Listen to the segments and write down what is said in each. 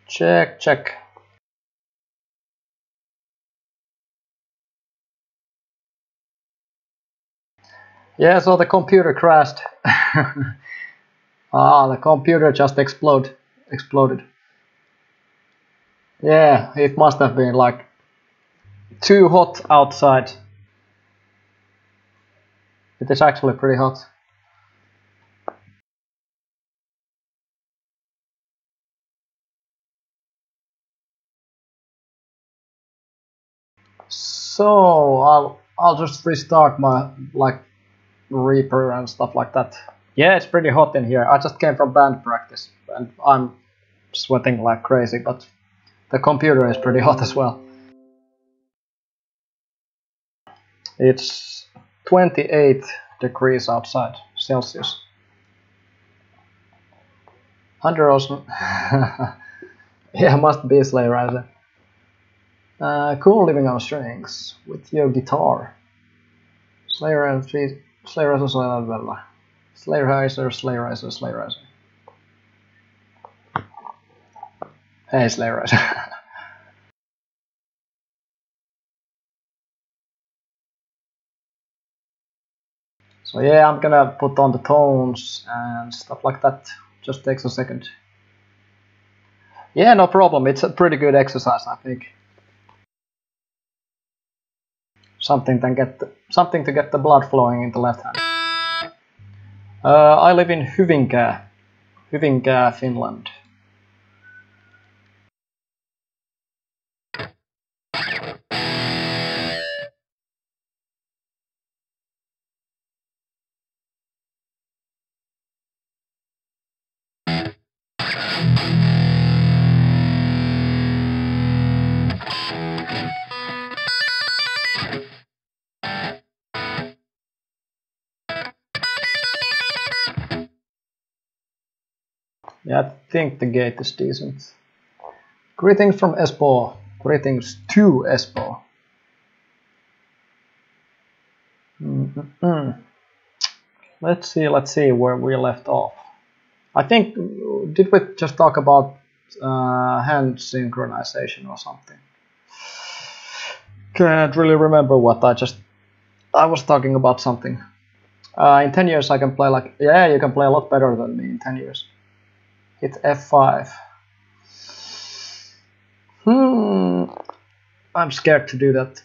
Check, check. Yeah, so the computer crashed. The computer just exploded. Yeah, it must have been like too hot outside. It is actually pretty hot. So I'll just restart my Reaper and stuff like that. Yeah, it's pretty hot in here. I just came from band practice and I'm sweating like crazy, but the computer is pretty hot as well. It's 28 degrees outside Celsius. 100 also. Yeah, must be Slayer Riser. Cool living on strings with your guitar. Slayer Riser, Slayer Riser. Hey, Slayer Riser. So yeah, I'm gonna put on the tones and stuff like that. Just takes a second. Yeah, no problem. It's a pretty good exercise, I think. Something to get the blood flowing in the left hand. I live in Hyvinkää, Finland. Yeah, I think the gate is decent. Greetings from Espoo. Greetings to Espoo. Let's see where we left off. I think, did we just talk about hand synchronization or something? Can't really remember what I was talking about something. In 10 years I can play you can play a lot better than me in 10 years. Hit F5. I'm scared to do that.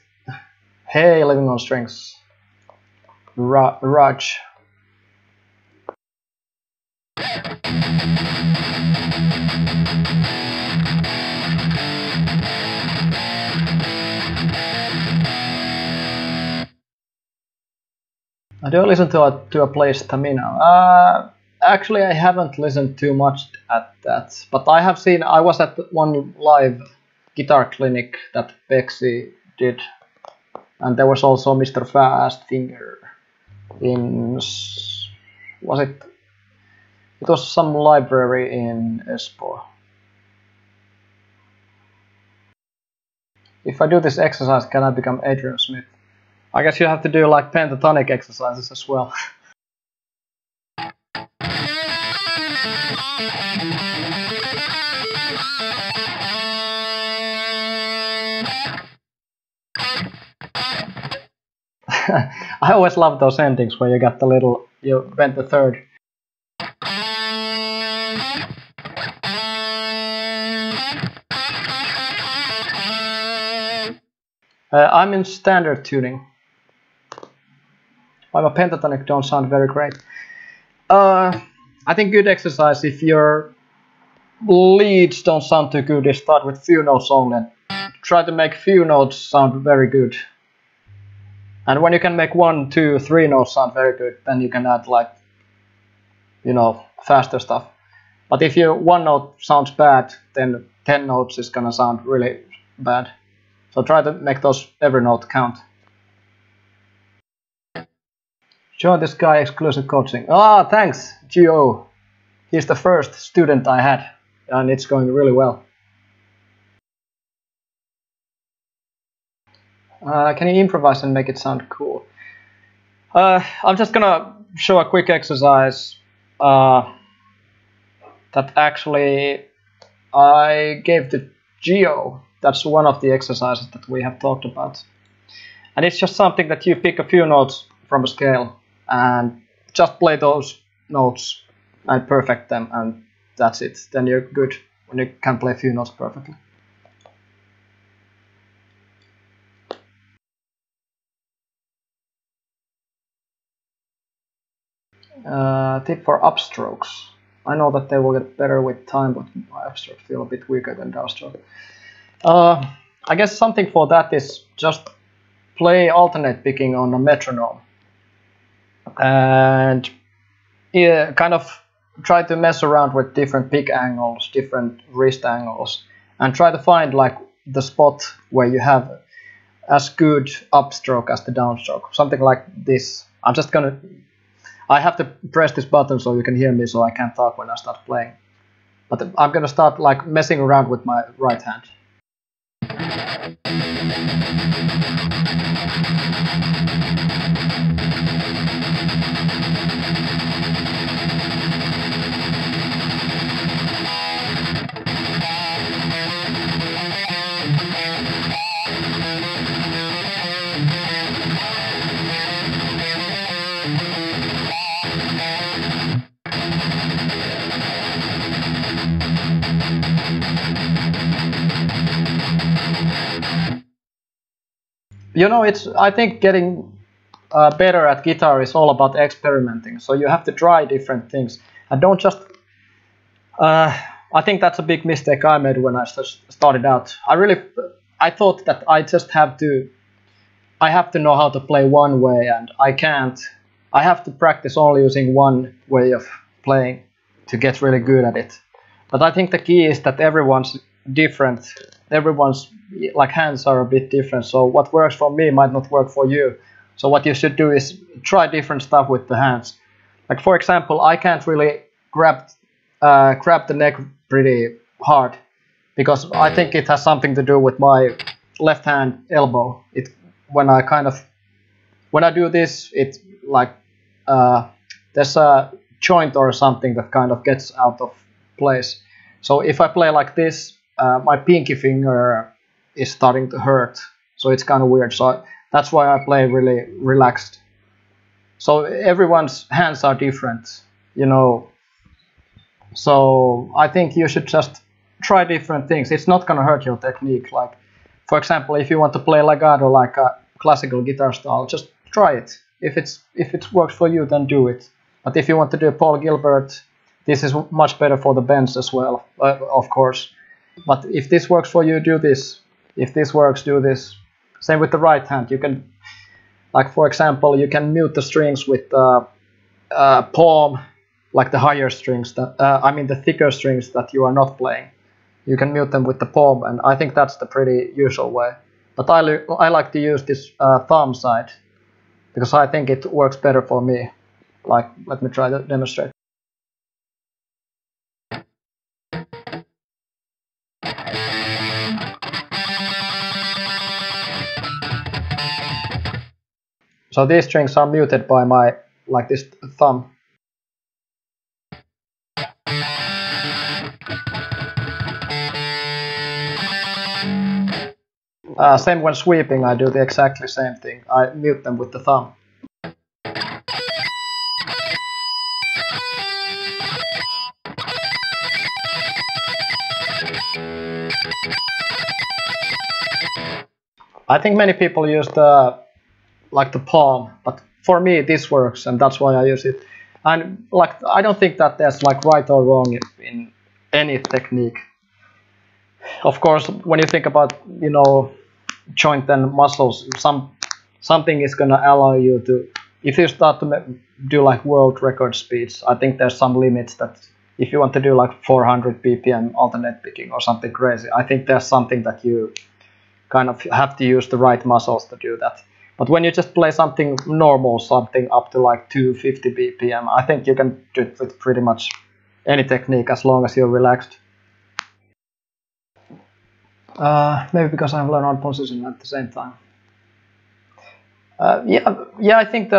Hey, living on strings. Raj. I do listen to a place Tamina. Actually, I haven't listened too much at that, but I have seen. I was at one live guitar clinic that Pexi did, and there was also Mr. Fast Finger in. Was it? It was some library in Espoo. If I do this exercise, can I become Adrian Smith? I guess you have to do like pentatonic exercises as well. I always love those endings where you got the little, you bend the third. I'm in standard tuning. While a pentatonic don't sound very great. I think good exercise if your leads don't sound too good is start with few notes only. Try to make few notes sound very good. And when you can make 1, 2, 3 notes sound very good, then you can add like, faster stuff. But if your 1 note sounds bad, then 10 notes is gonna sound really bad. So try to make those every note count. Join this guy exclusive coaching. Thanks, Gio. He's the first student I had, and it's going really well. Can you improvise and make it sound cool? I'm just gonna show a quick exercise that actually I gave to Geo. That's one of the exercises that we have talked about. And it's just something that you pick a few notes from a scale and just play those notes and perfect them, and that's it. Then you're good when you can play a few notes perfectly. Tip for upstrokes. I know that they will get better with time, but my upstrokes feel a bit weaker than downstroke. I guess something for that is just play alternate picking on a metronome. And yeah, kind of try to mess around with different pick angles, different wrist angles, and try to find like the spot where you have as good upstroke as the downstroke. Something like this. I have to press this button so you can hear me, so I can't talk when I start playing. But I'm gonna start like messing around with my right hand. You know, I think getting better at guitar is all about experimenting. So you have to try different things and don't just. I think that's a big mistake I made when I started out. I thought that I have to know how to play one way, and I can't. I have to practice only using one way of playing to get really good at it. But I think the key is that everyone's different. Everyone's like hands are a bit different, so what works for me might not work for you. So what you should do is try different stuff with the hands. Like for example, I can't really grab the neck pretty hard because I think it has something to do with my left hand elbow. When I do this, it's like there's a joint or something that kind of gets out of place. So if I play like this, my pinky finger is starting to hurt, so it's kind of weird. So that's why I play really relaxed. So everyone's hands are different, you know. So I think you should just try different things. It's not gonna hurt your technique. Like, for example, if you want to play legato like a classical guitar style, just try it. If it works for you, then do it. But if you want to do Paul Gilbert, this is much better for the bends as well, of course. But if this works for you, do this. If this works, do this. Same with the right hand. You can, like for example, you can mute the strings with the palm, like the higher strings. The thicker strings that you are not playing. You can mute them with the palm, and I think that's the pretty usual way. But I like to use this thumb side because I think it works better for me. Like, let me try to demonstrate. So these strings are muted by my, like this thumb. Same when sweeping, I do the exactly same thing. I mute them with the thumb. I think many people use the palm, but for me this works, and that's why I use it. And like, I don't think that there's like right or wrong in any technique. Of course, when you think about, you know, joint and muscles, something is gonna allow you to. If you start to do like world record speeds, I think there's some limits that if you want to do like 400 BPM alternate picking or something crazy, I think there's something that you kind of have to use the right muscles to do that. But when you just play something normal, something up to like 250 BPM, I think you can do it with pretty much any technique as long as you're relaxed. Maybe because I'm learning on position at the same time. Yeah, I think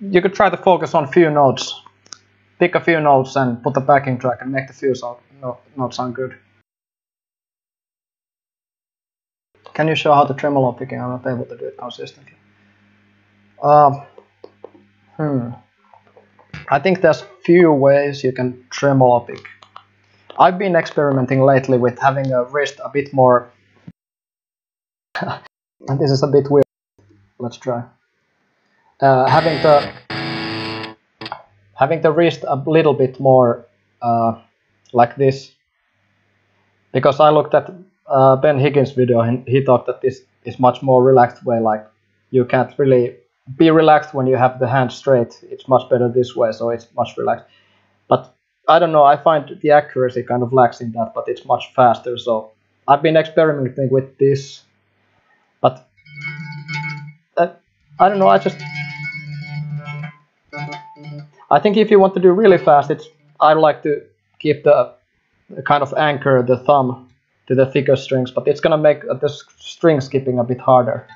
you could try to focus on few notes, pick a few notes and put a backing track and make the not sound good. Can you show how to tremolo picking? I'm not able to do it consistently. I think there's few ways you can tremolo pick. I've been experimenting lately with having a wrist a bit more. And this is a bit weird. Let's try. Having the wrist a little bit more like this, because I looked at Ben Higgins' video and he thought that this is much more relaxed way. Like you can't really be relaxed when you have the hand straight. It's much better this way, so it's much relaxed. But I don't know, I find the accuracy kind of lacks in that, but it's much faster. So I've been experimenting with this, but I don't know. I think if you want to do really fast, I like to keep the kind of anchor the thumb to the thicker strings, but it's gonna make the string skipping a bit harder.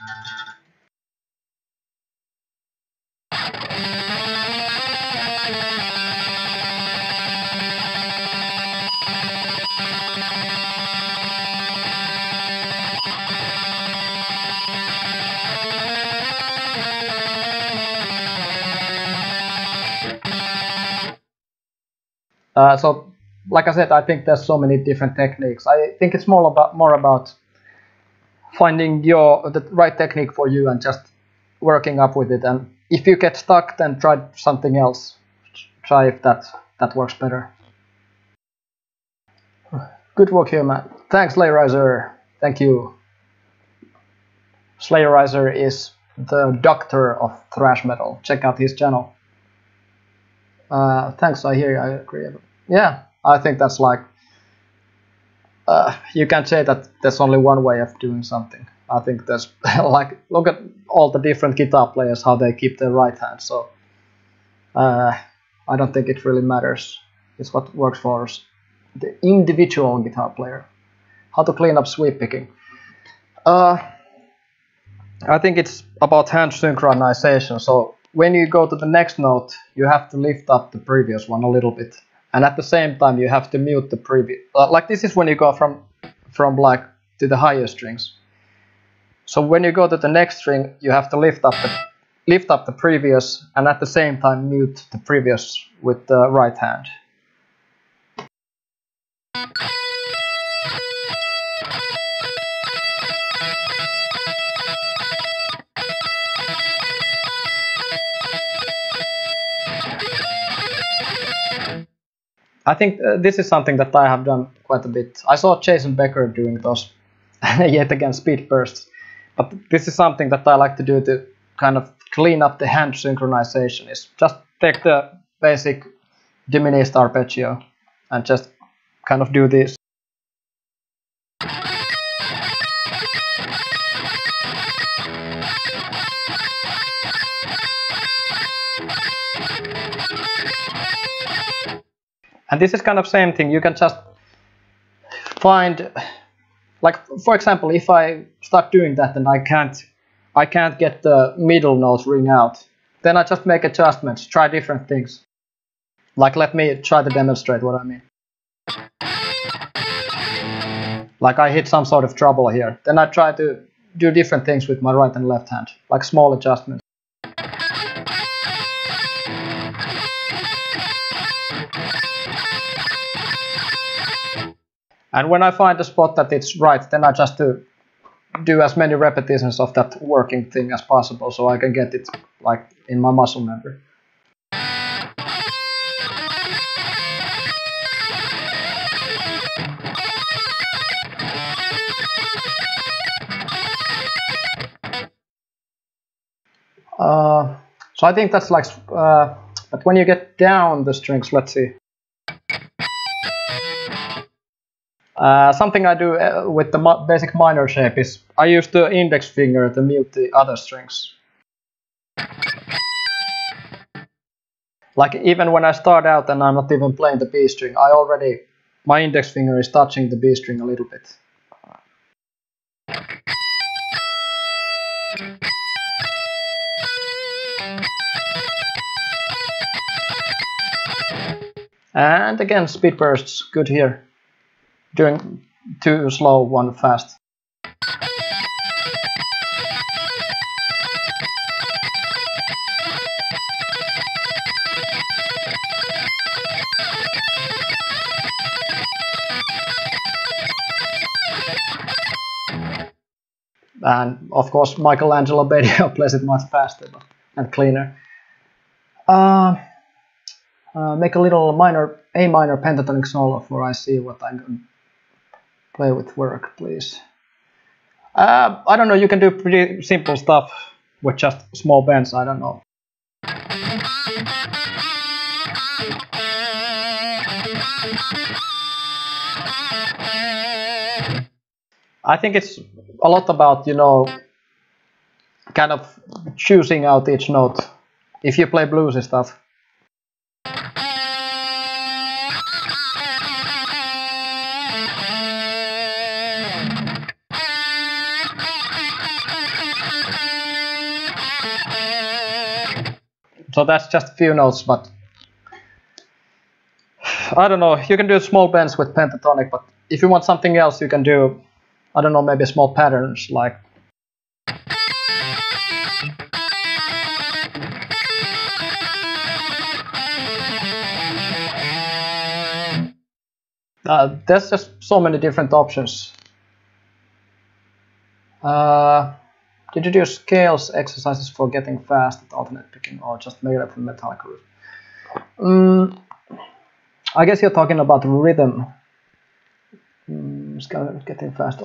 So, like I said, I think there's so many different techniques. I think it's more about finding the right technique for you and just working up with it. And if you get stuck, then try something else. Try if that works better. Good work here, man. Thanks, Slayerizer. Thank you. Slayerizer is the doctor of thrash metal. Check out his channel. Thanks, I hear you. I agree. Yeah, I think that's like you can't say that there's only one way of doing something. I think there's like look at all the different guitar players, how they keep their right hand. So I don't think it really matters. It's what works for us, the individual guitar player. How to clean up sweep picking. I think it's about hand synchronization. So when you go to the next note, you have to lift up the previous one a little bit, and at the same time you have to mute the previous. Like this is when you go from like to the higher strings. So when you go to the next string, you have to lift up the previous, and at the same time mute the previous with the right hand. I think this is something that I have done quite a bit. I saw Jason Becker doing those yet again speed bursts, but this is something that I like to do to kind of clean up the hand synchronization. Is just take the basic diminished arpeggio and just kind of do this. And this is kind of same thing. You can just find, like for example, if I start doing that and I can't get the middle note ring out, then I just make adjustments, try different things. Like let me try to demonstrate what I mean. Like I hit some sort of trouble here, then I try to do different things with my right and left hand, like small adjustments. And when I find a spot that it's right, then I just do as many repetitions of that working thing as possible, so I can get it like in my muscle memory. So I think that's like, but when you get down the strings, let's see. Something I do with the basic minor shape is I use the index finger to mute the other strings. Like even when I start out and I'm not even playing the B string, my index finger is touching the B string a little bit. And again, speed bursts, good here. doing two slow, one fast. And of course, Michelangelo Bedio plays it much faster and cleaner. Make a little A minor pentatonic solo for I see what I can play with work, please. I don't know, you can do pretty simple stuff with just small bends, I don't know. I think it's a lot about, you know, kind of choosing out each note. If you play bluesy stuff. So that's just a few notes, but I don't know, you can do small bends with pentatonic, but if you want something else, you can do, I don't know, maybe small patterns like. There's just so many different options. Did you do scales exercises for getting fast at alternate picking or just made it from Metallica riff? I guess you're talking about rhythm. Getting fast.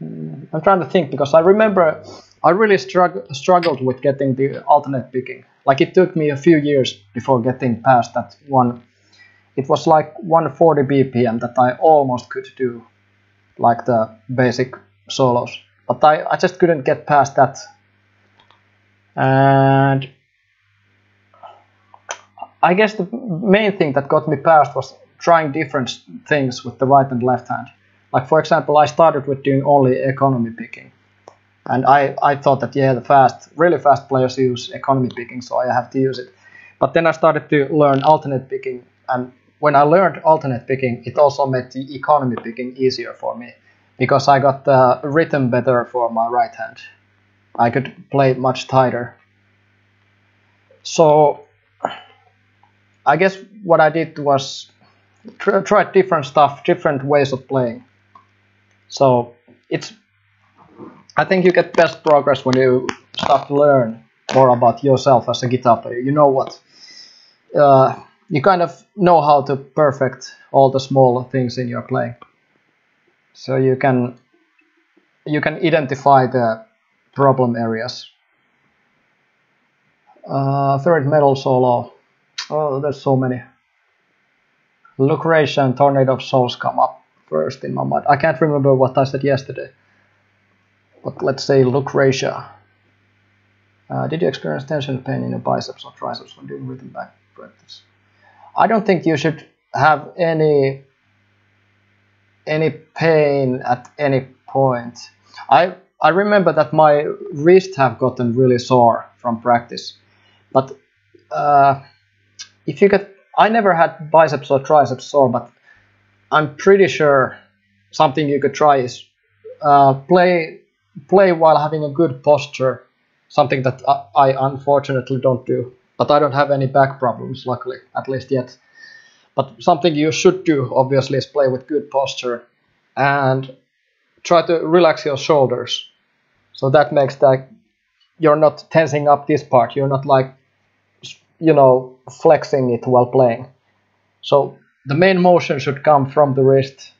I'm trying to think because I remember I really struggled with getting the alternate picking. Like it took me a few years before getting past that one. It was like 140 BPM that I almost could do, like the basic solos. But I just couldn't get past that. And I guess the main thing that got me past was trying different things with the right and left hand. Like for example, I started with doing only economy picking. And I thought that, yeah, the really fast players use economy picking, so I have to use it. But then I started to learn alternate picking, and when I learned alternate picking, it also made the economy picking easier for me, because I got the rhythm better for my right hand. I could play much tighter. So I guess what I did was try different stuff, different ways of playing. So I think you get best progress when you start to learn more about yourself as a guitar player. You know what? You kind of know how to perfect all the small things in your playing. So you can identify the problem areas. Third metal solo. Oh, there's so many. Lucretia and Tornado of Souls come up first in my mind. I can't remember what I said yesterday. But let's say Lucretia. Did you experience tension and pain in your biceps or triceps when doing rhythm back practice? I don't think you should have any pain at any point. I remember that my wrist have gotten really sore from practice, but if you get, I never had biceps or triceps sore, but I'm pretty sure something you could try is play while having a good posture, something that I unfortunately don't do, but I don't have any back problems, luckily, at least yet. But something you should do, obviously, is play with good posture and try to relax your shoulders. So that makes that you're not tensing up this part, you're not like, you know, flexing it while playing. So the main motion should come from the wrist.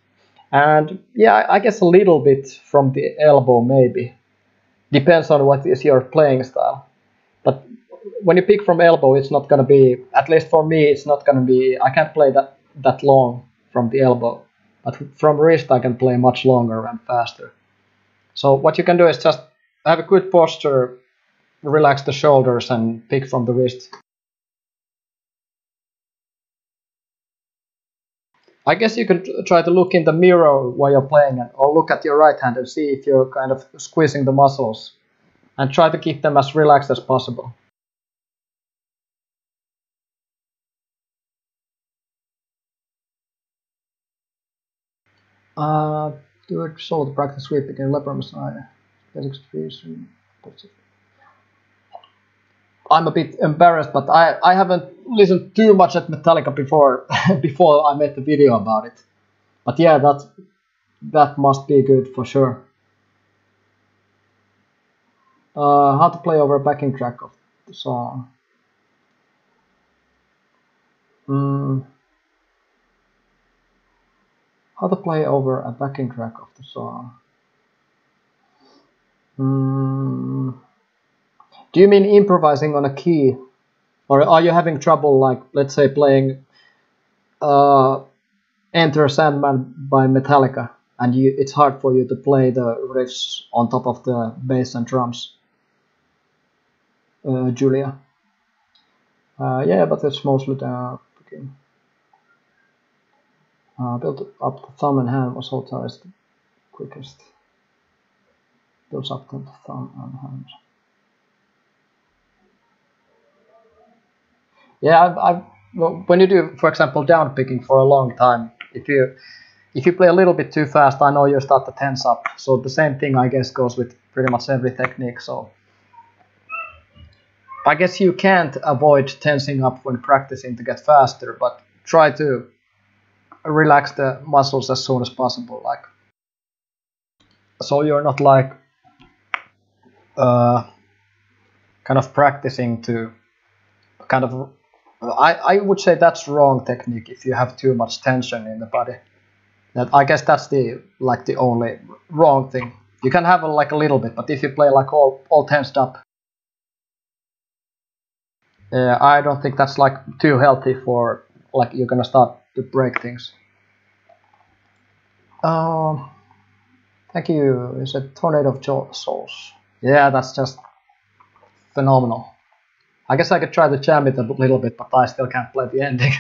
And yeah, I guess a little bit from the elbow maybe. Depends on what is your playing style. But when you pick from elbow, it's not going to be, at least for me, it's not going to be, I can't play that long from the elbow. But from wrist, I can play much longer and faster. So what you can do is just have a good posture, relax the shoulders and pick from the wrist. I guess you could try to look in the mirror while you're playing, or look at your right hand and see if you're kind of squeezing the muscles, and try to keep them as relaxed as possible. Uh, do it solo to practice sweeping in Leper Messiah. Basic distribution. I'm a bit embarrassed, but I haven't listened too much at Metallica before before I made the video about it. But yeah, that must be good for sure. How to play over a backing track of the song. How to play over a backing track of the song. Do you mean improvising on a key? Or are you having trouble, like, let's say, playing Enter Sandman by Metallica, and it's hard for you to play the riffs on top of the bass and drums? Julia. Yeah, but it's mostly the picking. Build up the thumb and hand was also is the quickest. Builds up the thumb and hand. Yeah, when you do, for example, down picking for a long time, if you play a little bit too fast, I know you start to tense up. So the same thing, I guess, goes with pretty much every technique. So I guess you can't avoid tensing up when practicing to get faster, but try to relax the muscles as soon as possible, like, so you're not like kind of practicing to kind of. I would say that's wrong technique if you have too much tension in the body. I guess that's the only wrong thing. You can have like a little bit, but if you play like all tensed up, I don't think that's like too healthy for like you're gonna start to break things. Thank you. Is it Tornado of Souls? Yeah, that's just phenomenal. I guess I could try to jam it a little bit, but I still can't play the ending.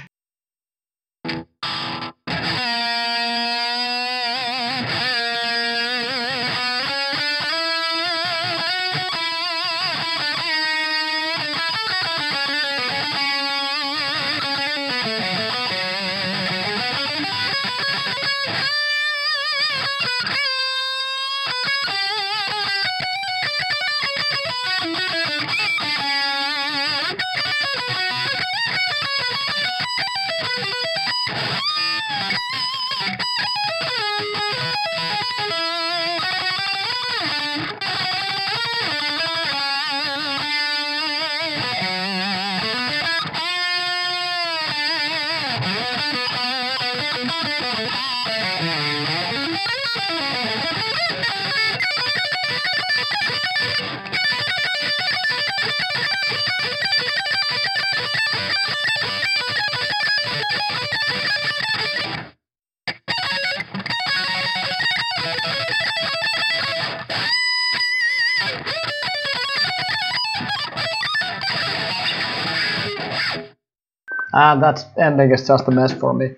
And that ending is just a mess for me.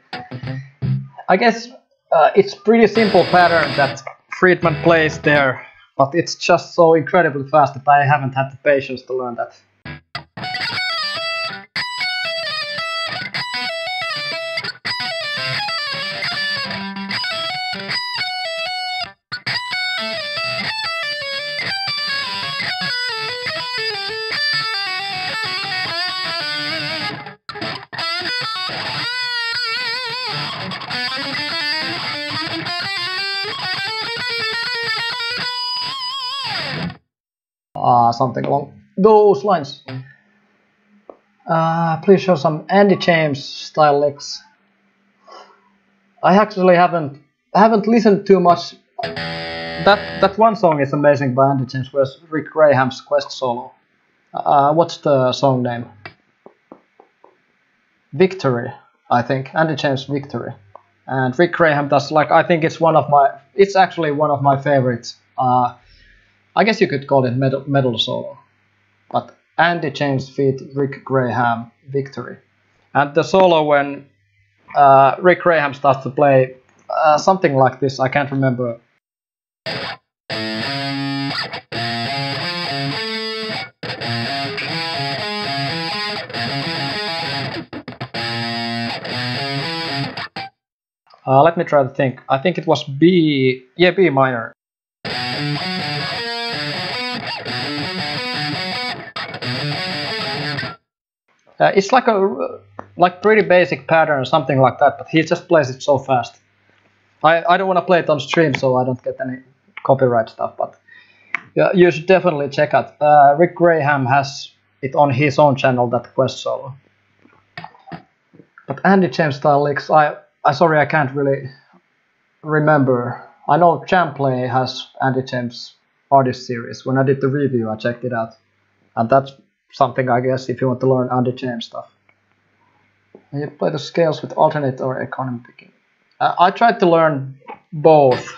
I guess it's pretty simple pattern that Friedman plays there, but it's just so incredibly fast that I haven't had the patience to learn that. Something along those lines. Please show some Andy James style licks. I actually haven't listened too much. That one song is amazing by Andy James, whereas Rick Graham's Quest solo. What's the song name? Victory, I think. Andy James Victory. And Rick Graham does, like, I think it's actually one of my favorites. I guess you could call it metal solo. But Andy James feat Rick Graham Victory. And the solo when Rick Graham starts to play something like this, I can't remember. Let me try to think. I think it was B. Yeah, B minor. It's like pretty basic pattern or something like that, but he just plays it so fast. I don't want to play it on stream, so I don't get any copyright stuff. But yeah, you should definitely check out. Rick Graham has it on his own channel, that Quest solo. But Andy James style licks, I sorry, I can't really remember. I know Champlay has Andy James artist series. When I did the review, I checked it out, and that's something, I guess, if you want to learn Andy James stuff. And you play the scales with alternate or economy picking. I tried to learn both.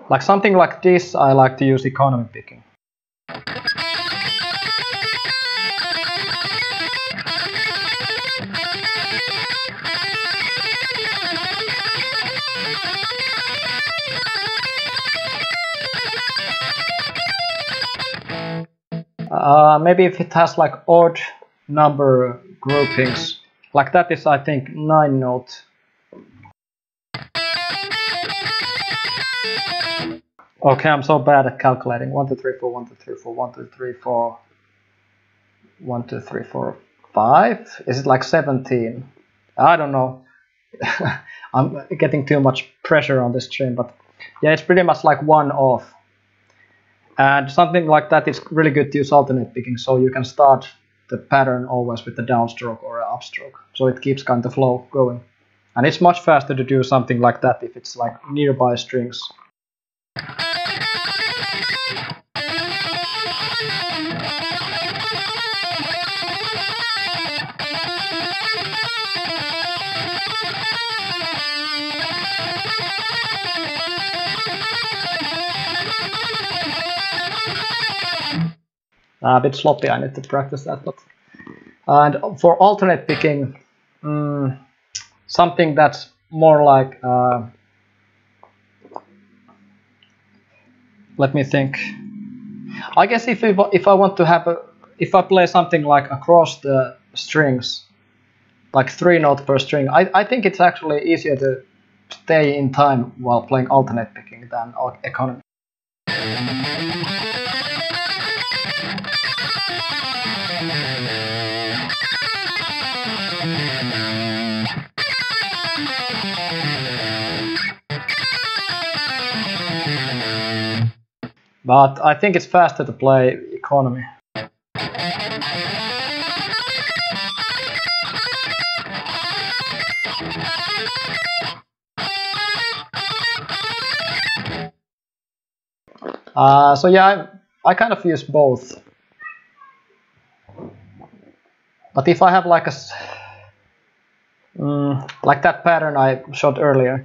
Like something like this, I like to use economy picking. Maybe if it has like odd number groupings, like that is, I think, 9 note. Okay, I'm so bad at calculating. 1, 2, 3, 4, 1, 2, 3, 4, 1, 2, 3, 4, 1, 2, 3, 4, 5. Is it like 17? I don't know. I'm getting too much pressure on this stream, but yeah, it's pretty much like 1 off. And something like that is really good to use alternate picking, so you can start the pattern always with the downstroke or an upstroke, so it keeps kind of flow going. And it's much faster to do something like that if it's like nearby strings. A bit sloppy, I need to practice that. But and for alternate picking, something that's more like, let me think. I guess if I want to have if I play something like across the strings, like 3 notes per string, I think it's actually easier to stay in time while playing alternate picking than economy. But I think it's faster to play economy. So yeah, I kind of use both. But if I have like like that pattern I showed earlier.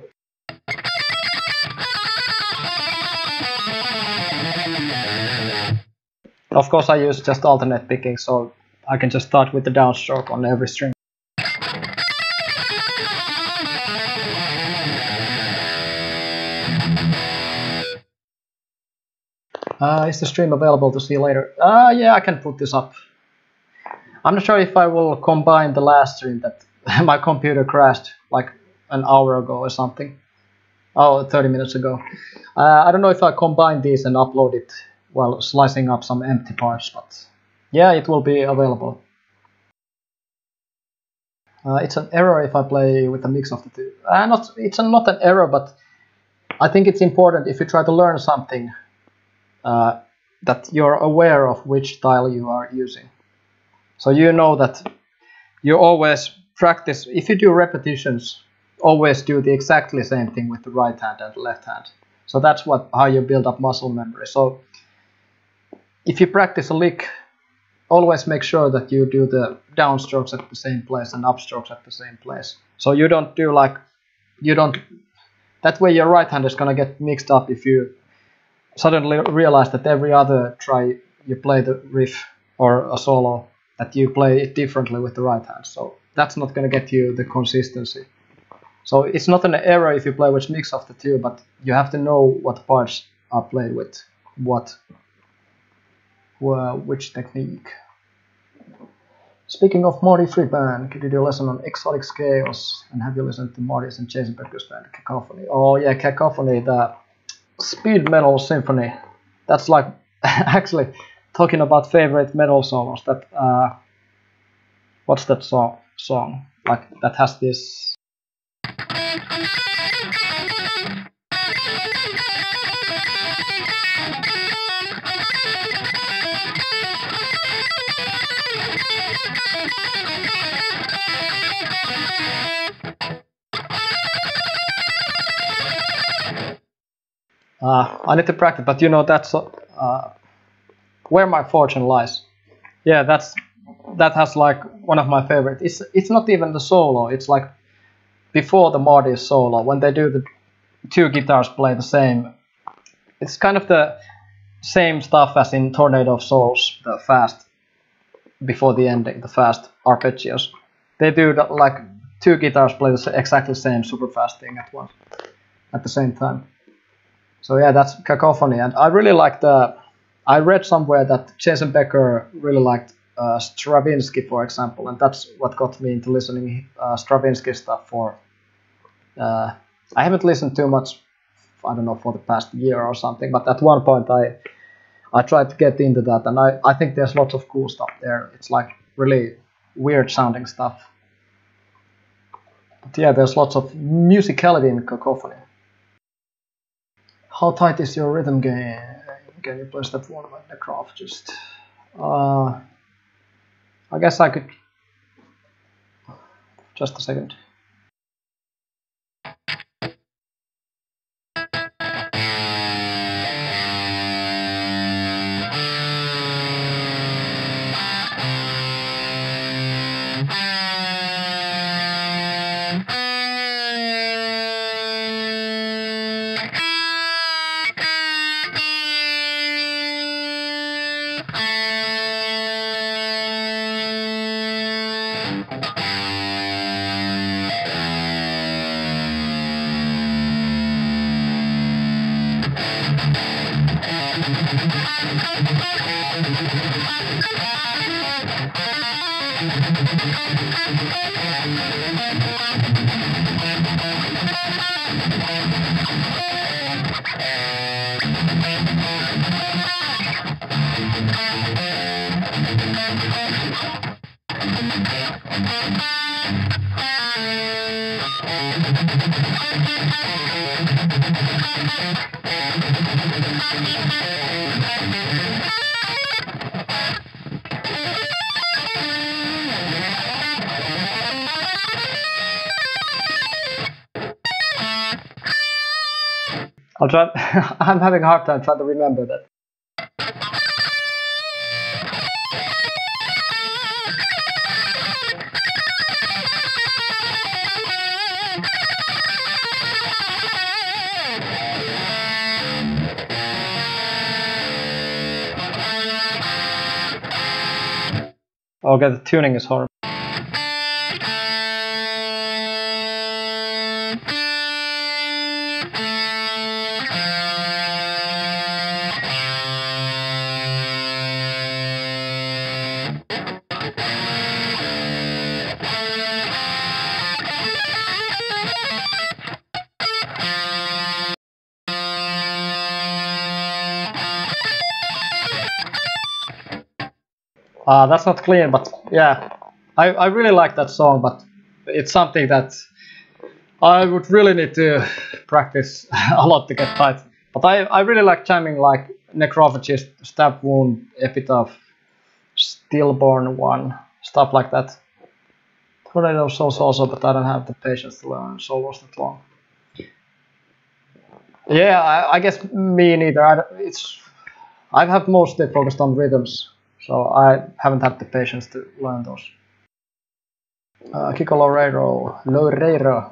Of course, I use just alternate picking, so I can just start with the downstroke on every string. Is the stream available to see later? Yeah, I can put this up. I'm not sure if I will combine the last stream that my computer crashed like an hour ago or something. Oh, 30 minutes ago. I don't know if I combine these and upload it while slicing up some empty parts, but yeah, it will be available. It's an error if I play with a mix of the two. It's not an error, but I think it's important if you try to learn something that you're aware of which style you are using. So you know that you always practice, if you do repetitions, always do the exactly same thing with the right hand and the left hand. So that's how you build up muscle memory. So if you practice a lick, always make sure that you do the downstrokes at the same place and upstrokes at the same place. So you don't do like, that way your right hand is gonna get mixed up if you suddenly realize that every other try you play the riff or a solo, that you play it differently with the right hand. So that's not gonna get you the consistency. So it's not an error if you play which mix of the two, but you have to know what parts are played with which technique. Speaking of Marty Friedman, did you listen on Exotic Chaos? And have you listened to Marty's and Jason Becker's band Cacophony? Oh yeah, Cacophony, the speed metal symphony. That's like actually talking about favorite metal solos. That what's that song? Like that has this. I need to practice, but you know that's where my fortune lies. Yeah, that has like one of my favorite. It's not even the solo. It's like before the Marty solo when they do the two guitars play the same. It's kind of the same stuff as in Tornado of Souls, the fast before the ending, the fast arpeggios. They do that, like two guitars play the exactly same super fast thing at the same time. So yeah, that's Cacophony, and I really like I read somewhere that Jason Becker really liked Stravinsky, for example, and that's what got me into listening Stravinsky stuff. I haven't listened too much, I don't know, for the past year or something, but at one point I tried to get into that, and I think there's lots of cool stuff there. It's like really weird sounding stuff. But yeah, there's lots of musicality in Cacophony. How tight is your rhythm game? Can you play step one by Necroft? Just, I guess I could. Just a second. I'll try. I'm having a hard time trying to remember that. Okay, the tuning is horrible. That's not clean, but yeah, I really like that song, but it's something that I would really need to practice a lot to get tight. But I really like jamming like Necrophagy, Stab Wound, Epitaph, Stillborn One, stuff like that. Tornado of Souls also, but I don't have the patience to learn solos that long. Yeah, I guess me neither. I have mostly focused on rhythms, so I haven't had the patience to learn those. Kiko Loureiro.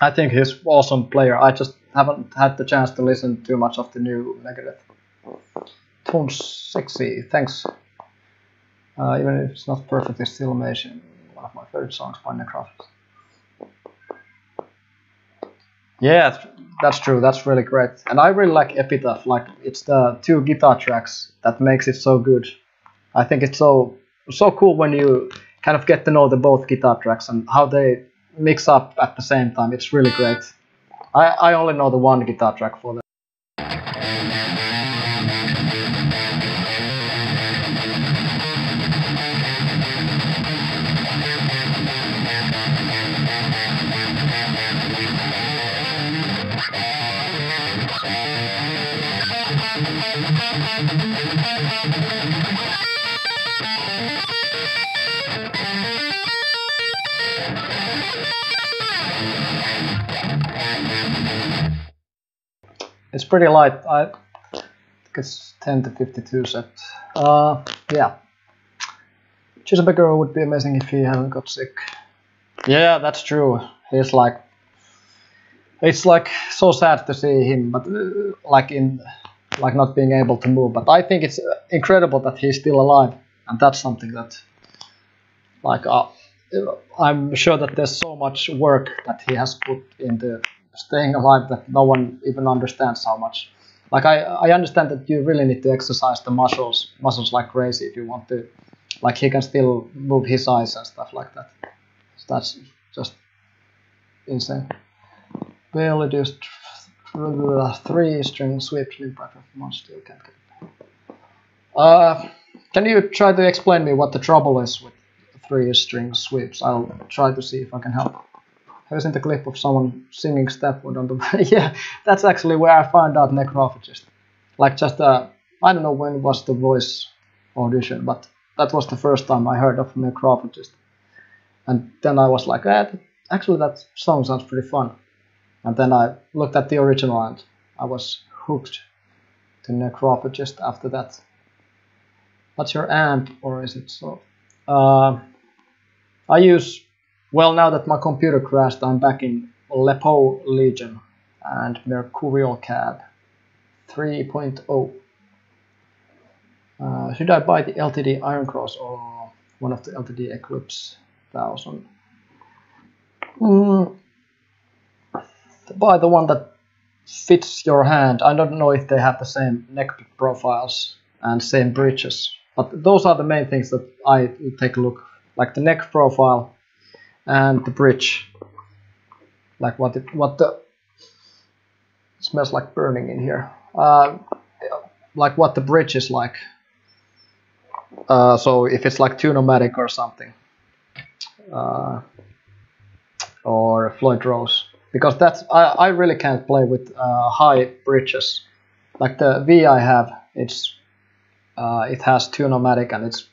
I think he's an awesome player. I just haven't had the chance to listen too much of the new Megadeth. Tones sexy, thanks. Even if it's not perfect, it's still amazing. One of my favorite songs by Necrophagy. Yeah, that's true. That's really great. And I really like Epitaph. Like, it's the two guitar tracks that makes it so good. I think it's so so cool when you kind of get to know the both guitar tracks and how they mix up at the same time. It's really great. I only know the one guitar track for that. It's pretty light. I think it's 10 to 52 set. Yeah. Cheeseburger would be amazing if he hadn't got sick. Yeah, that's true. He's like, it's like so sad to see him, but like not being able to move. But I think it's incredible that he's still alive, and that's something that, like, I'm sure that there's so much work that he has put into staying alive that no one even understands how much. Like I understand that you really need to exercise the muscles like crazy if you want to. Like he can still move his eyes and stuff like that. So that's just insane. Barely just 3-string sweep still can't get it. Can you try to explain me what the trouble is with 3-string sweeps? I'll try to see if I can help. Have you seen the clip of someone singing Stepwood on the... Yeah, that's actually where I found out Necrophagist. Like just, I don't know when was the voice audition, but that was the first time I heard of Necrophagist. And then I was like, actually that song sounds pretty fun. And then I looked at the original and I was hooked to Necrophagist after that. What's your amp, or is it so? I use... Well, now that my computer crashed, I'm back in Lepo Legion and Mercurial Cab 3.0. Should I buy the LTD Iron Cross or one of the LTD Eclipse 1000? Buy the one that fits your hand. I don't know if they have the same neck profiles and same bridges, but those are the main things that I take a look, like the neck profile and the bridge, like what the it smells like burning in here. Like what the bridge is like. So if it's like Tune-o-matic or something, or Floyd Rose, because that's I really can't play with high bridges. Like the V I have, it's it has Tune-o-matic and it's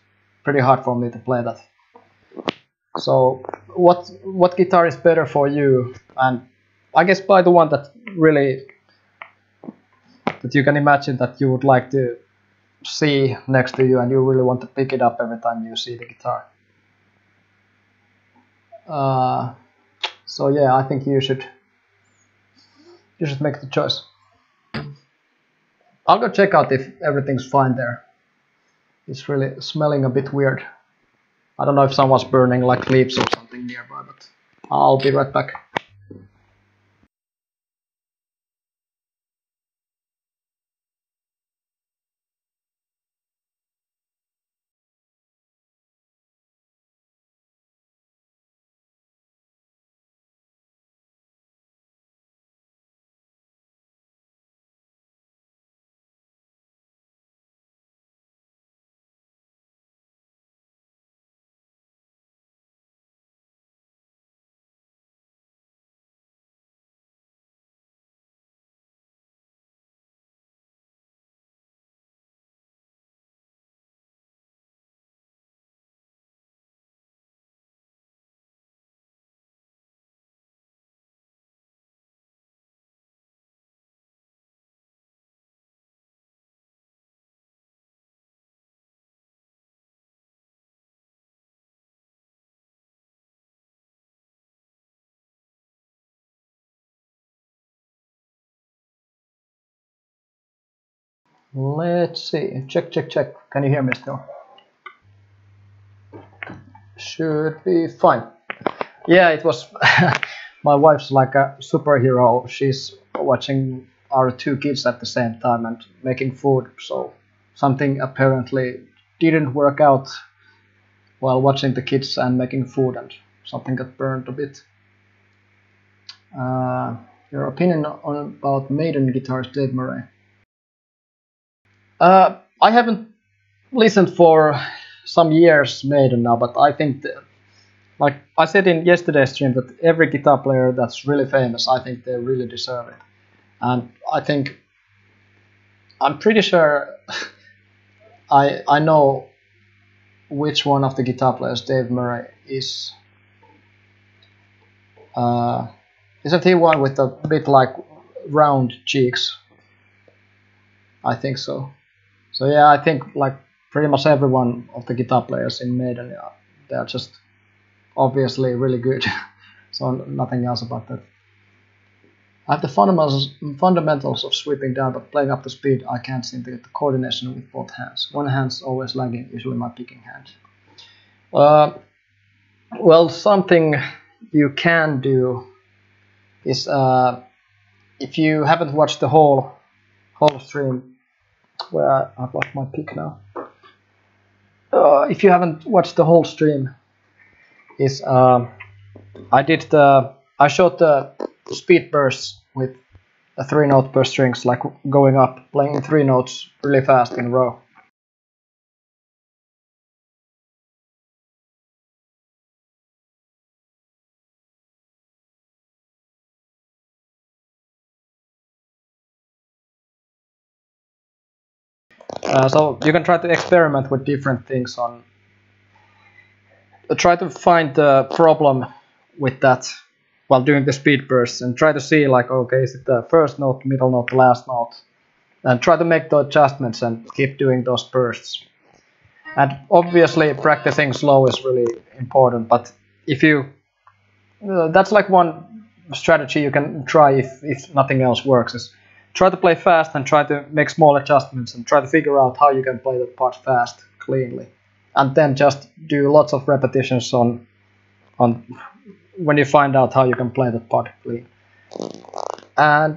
pretty hard for me to play that. So what guitar is better for you? And I guess buy the one that really, that you can imagine that you would like to see next to you and you really want to pick it up every time you see the guitar. So yeah, I think you should make the choice. I'll go check out if everything's fine there. It's really smelling a bit weird. I don't know if someone's burning like leaves or something nearby, but I'll be right back. Let's see. Check. Can you hear me still? Should be fine. Yeah, it was. My wife's like a superhero. She's watching our 2 kids at the same time and making food. So something apparently didn't work out while watching the kids and making food, and something got burned a bit. Your opinion about Maiden guitarist Dave Murray? I haven't listened for some years Maiden now, but I think like I said in yesterday's stream that every guitar player that's really famous, I think they really deserve it. And I'm pretty sure I know which one of the guitar players Dave Murray is. Isn't he one with a bit like round cheeks? I think so. So yeah, I think like pretty much every one of the guitar players in Maiden, yeah, they're just obviously really good. So nothing else about that. I have the fundamentals of sweeping down, but playing up the speed, I can't seem to get the coordination with both hands. One hand's always lagging, usually my picking hand. Well, something you can do is if you haven't watched the whole stream, where I've lost my pick now. If you haven't watched the whole stream, is I showed the speed bursts with a 3-note per strings, like going up, playing 3 notes really fast in a row. So you can try to experiment with different things on. Try to find the problem with that while doing the speed bursts, and try to see like, okay, is it the first note, middle note, the last note, and try to make the adjustments and keep doing those bursts. And obviously practicing slow is really important, but if you that's like one strategy you can try if nothing else works, is try to play fast and try to make small adjustments and try to figure out how you can play that part fast cleanly, and then just do lots of repetitions on when you find out how you can play that part clean. And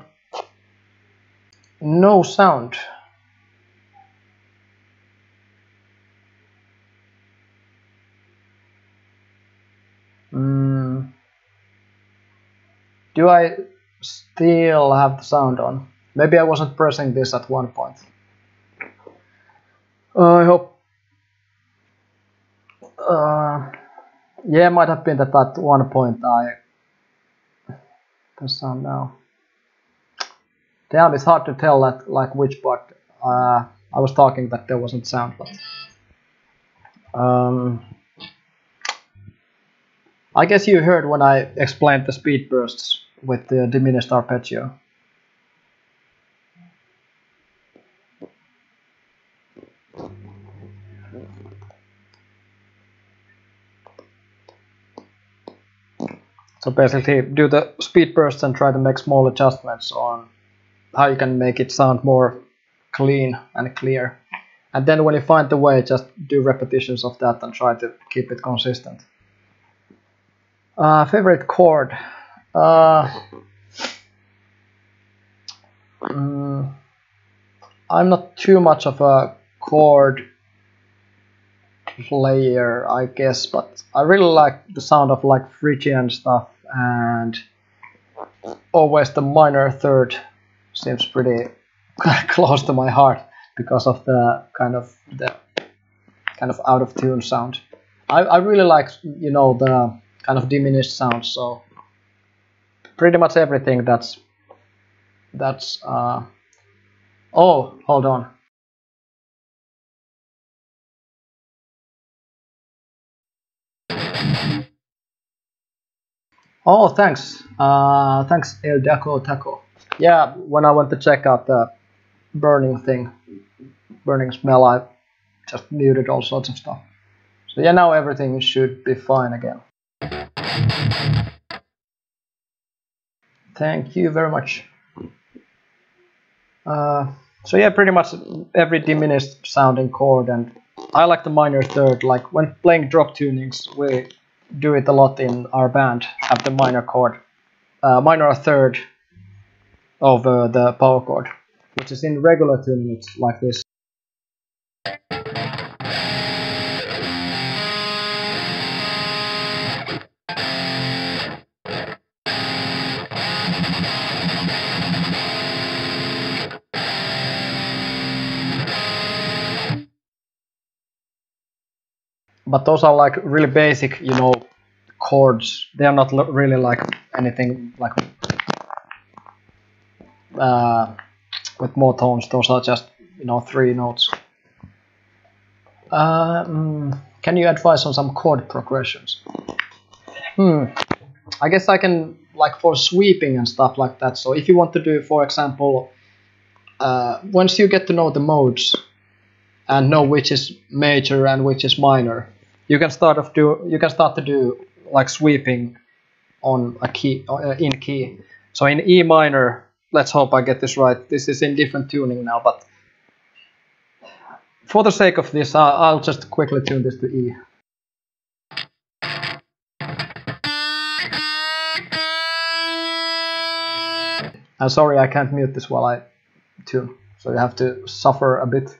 no sound. Do I still have the sound on? Maybe I wasn't pressing this at one point. I hope. Yeah, it might have been that at one point the sound now. Damn, it's hard to tell that like which part. I was talking that there wasn't sound, but I guess you heard when I explained the speed bursts with the diminished arpeggio. So basically do the speed bursts and try to make small adjustments on how you can make it sound more clean and clear. And then when you find the way, just do repetitions of that and try to keep it consistent. Favorite chord? I'm not too much of a chord player, I guess, but I really like the sound of like Phrygian stuff, and always the minor third seems pretty close to my heart because of the kind of out of tune sound. I really like, you know, the kind of diminished sound, so pretty much everything that's oh, hold on. Oh, thanks. Thanks, El Daco Taco. Yeah, when I went to check out the burning smell, I just muted all sorts of stuff. So yeah, now everything should be fine again. Thank you very much. So yeah, pretty much every diminished sounding chord, and I like the minor third. Like when playing drop tunings, we do it a lot in our band. Have the minor chord, minor third of the power chord, which is in regular tuning. It's like this. but those are like really basic, you know, chords. They are not really like anything like with more tones. Those are just, you know, 3 notes. Can you advise on some chord progressions? I guess I can, like for sweeping and stuff like that. So if you want to do, for example, once you get to know the modes and know which is major and which is minor, you can start to do like sweeping on a key, in key. So in E minor, let's hope I get this right. This is in different tuning now, but for the sake of this, I'll just quickly tune this to E. And sorry, I can't mute this while I tune, so you have to suffer a bit.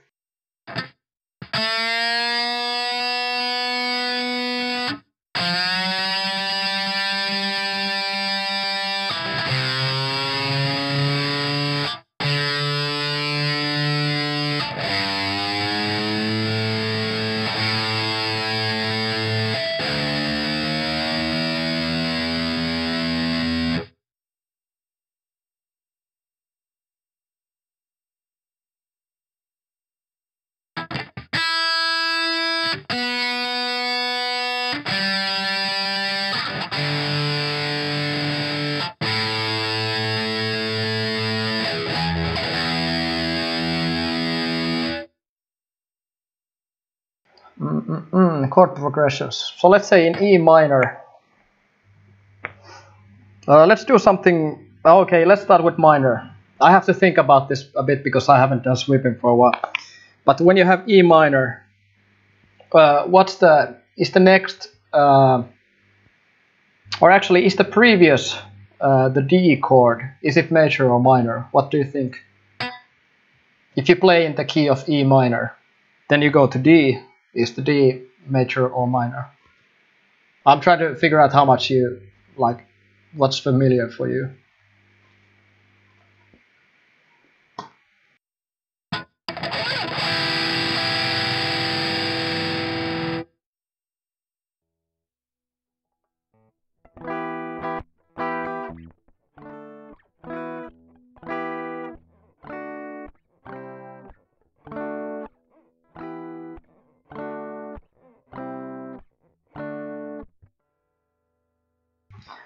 Chord progressions. So let's say in E minor. Let's do something. Okay, let's start with minor. I have to think about this a bit because I haven't done sweeping for a while. But when you have E minor, is the next, or actually is the previous, the D chord, is it major or minor? What do you think? If you play in the key of E minor, then you go to D, is the D major or minor? I'm trying to figure out how much you like, what's familiar for you.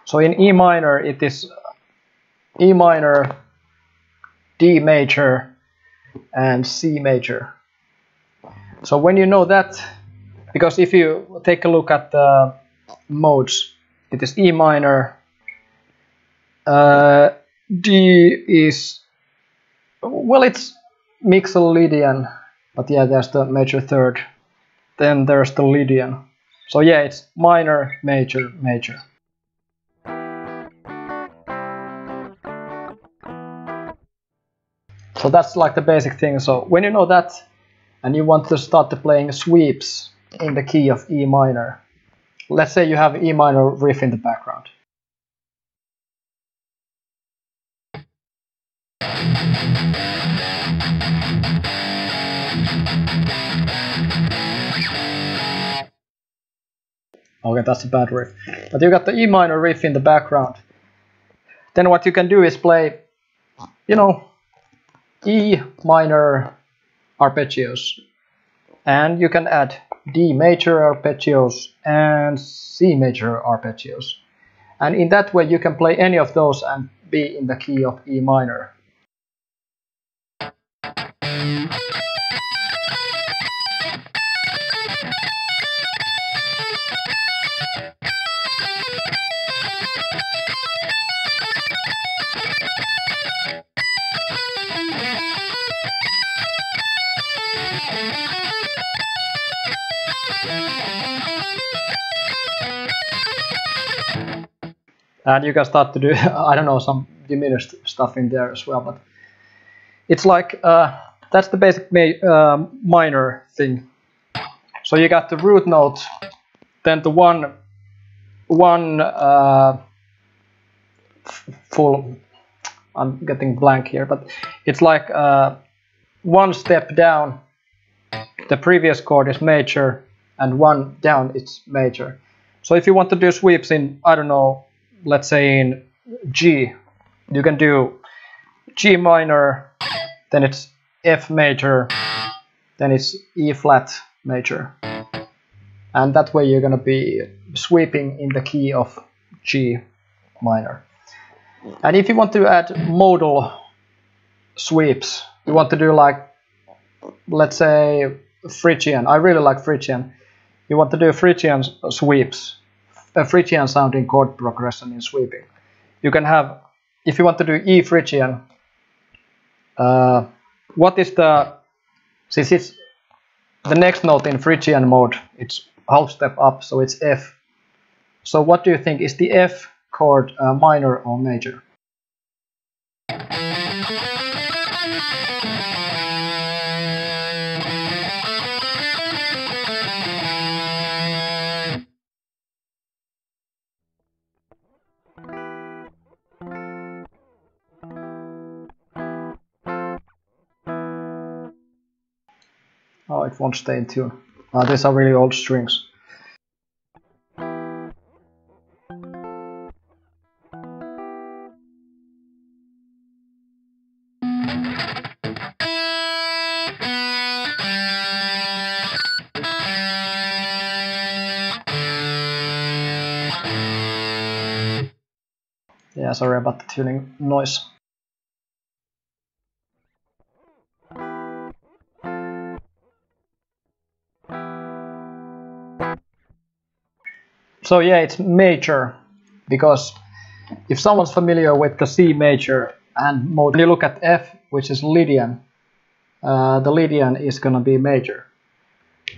So in E minor, it is E minor, D major, and C major. So when you know that, because if you take a look at the modes, it is E minor, D is, well, it's Mixolydian, but yeah, there's the major third, then there's the Lydian. So yeah, it's minor, major, major. So that's like the basic thing. So when you know that and you want to start to playing sweeps in the key of E minor, let's say you have E minor riff in the background. Okay, that's a bad riff. But you got the E minor riff in the background. Then what you can do is play, you know, E minor arpeggios. And you can add D major arpeggios and C major arpeggios. And in that way you can play any of those and be in the key of E minor. And you can start to do, I don't know, some diminished stuff in there as well. But it's like, that's the basic minor thing. So you got the root note, then the one full, I'm getting blank here, but it's like one step down. The previous chord is major, and 1 down it's major. So if you want to do sweeps in, I don't know, let's say in G, you can do G minor, then it's F major, then it's E flat major. And that way you're gonna be sweeping in the key of G minor. And if you want to add modal sweeps, you want to do like, let's say Phrygian. I really like Phrygian. You want to do Phrygian sweeps, a Phrygian sounding chord progression in sweeping. You can have, if you want to do E Phrygian, what is the, since it's the next note in Phrygian mode, it's half step up, so it's F. So what do you think, is the F chord minor or major? Oh, it won't stay in tune. These are really old strings. Yeah, sorry about the tuning noise. So yeah, it's major, because if someone's familiar with the C major and mode, when you look at F, which is Lydian, the Lydian is gonna be major.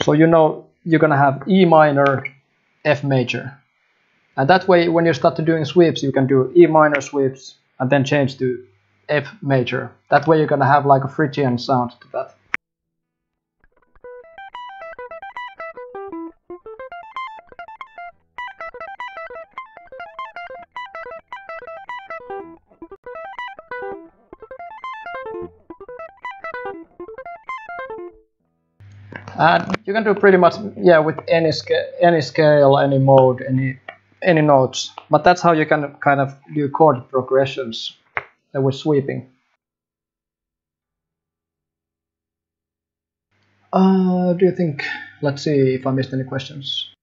So you know you're gonna have E minor, F major. And that way, when you start to doing sweeps, you can do E minor sweeps and then change to F major. That way you're gonna have like a Phrygian sound to that. And you can do pretty much, yeah, with any scale, any mode, any notes. But that's how you can kind of do chord progressions with sweeping. Do you think? Let's see if I missed any questions.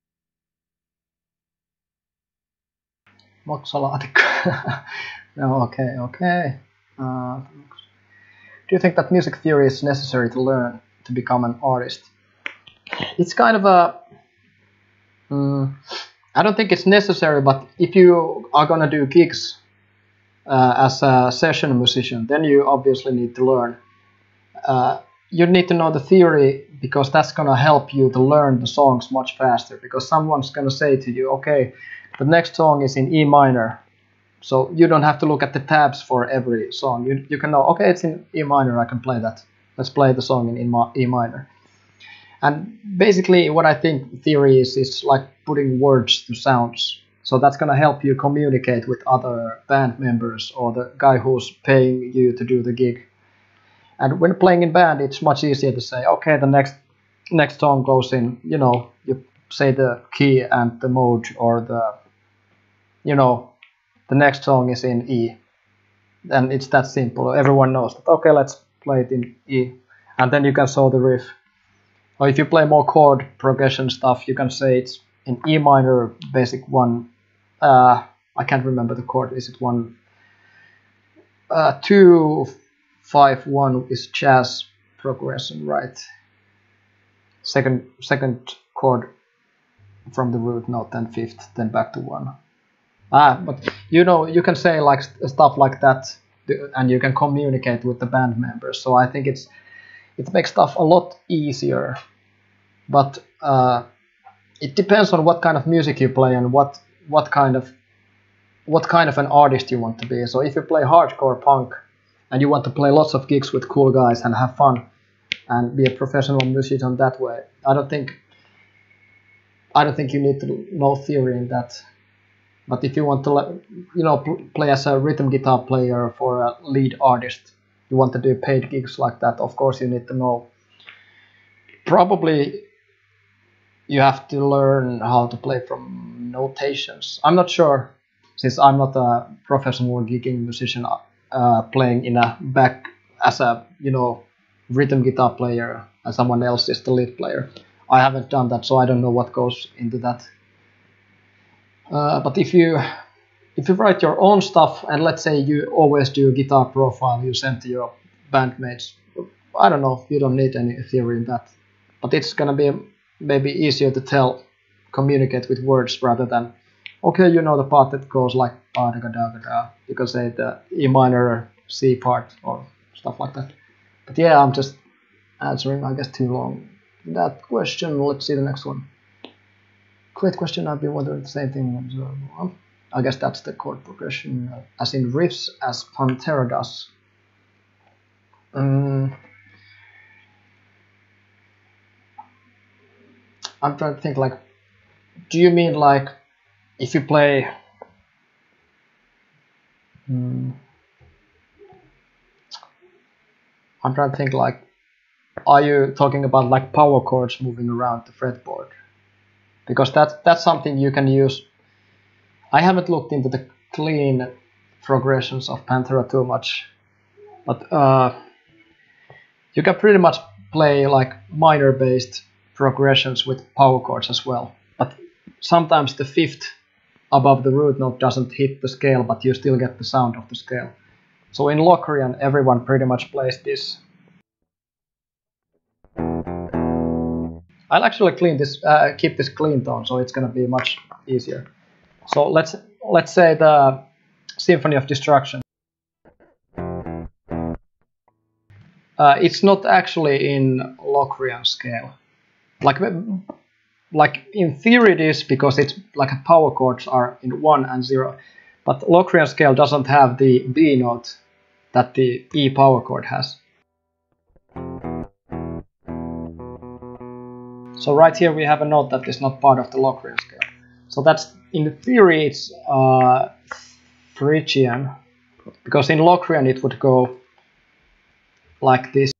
Moksalaatikko. No, okay. Do you think that music theory is necessary to learn to become an artist? It's kind of a, I don't think it's necessary, but if you are gonna do gigs as a session musician, then you obviously need to learn. You need to know the theory, because that's gonna help you to learn the songs much faster, because someone's gonna say to you, okay, the next song is in E minor, so you don't have to look at the tabs for every song. You can know, okay, it's in E minor, I can play that. Let's play the song in E minor. And basically what I think theory is like putting words to sounds. So that's gonna help you communicate with other band members or the guy who's paying you to do the gig. And when playing in band, it's much easier to say, okay, the next song goes in, you know, you say the key and the mode, or the, you know, the next song is in E. And it's that simple. Everyone knows that, okay, let's play it in E. And then you can show the riff. Or if you play more chord progression stuff, you can say it's in E minor, basic 1. I can't remember the chord. Is it 1? 2, 5, 1 is jazz progression, right? Second chord from the root note, then 5th, then back to 1. But you know, you can say like stuff like that, and you can communicate with the band members. So I think it makes stuff a lot easier. But it depends on what kind of music you play and what kind of an artist you want to be. So if you play hardcore punk and you want to play lots of gigs with cool guys and have fun and be a professional musician that way, I don't think you need to know theory in that. But if you want to, you know, play as a rhythm guitar player for a lead artist, you want to do paid gigs like that, of course you need to know probably you have to learn how to play from notations. I'm not sure, since I'm not a professional gigging musician playing in a back as a rhythm guitar player and someone else is the lead player. I haven't done that, so I don't know what goes into that. But if you write your own stuff, and let's say you always do a guitar profile you send to your bandmates, I don't know, you don't need any theory in that. But it's gonna be maybe easier to communicate with words rather than, okay, you know the part that goes like you can say the E minor C part or stuff like that. But yeah, I'm just answering, I guess, too long that question. Let's see the next one. Great question. I've been wondering the same thing. I guess that's the chord progression, as in riffs, as Pantera does. I'm trying to think, like, do you mean like if you play I'm trying to think, like, are you talking about like power chords moving around the fretboard? Because that's something you can use. I haven't looked into the clean progressions of Pantera too much, but you can pretty much play like minor based progressions with power chords as well. But sometimes the fifth above the root note doesn't hit the scale, but you still get the sound of the scale. So in Locrian, everyone pretty much plays this. I'll actually keep this clean tone, so it's gonna be much easier. So let's say the Symphony of Destruction. It's not actually in Locrian scale. Like in theory it is, because it's like power chords are in 1 and 0. But Locrian scale doesn't have the B note that the E power chord has. So right here we have a note that is not part of the Locrian scale. So that's, in theory, it's Phrygian, because in Locrian it would go like this.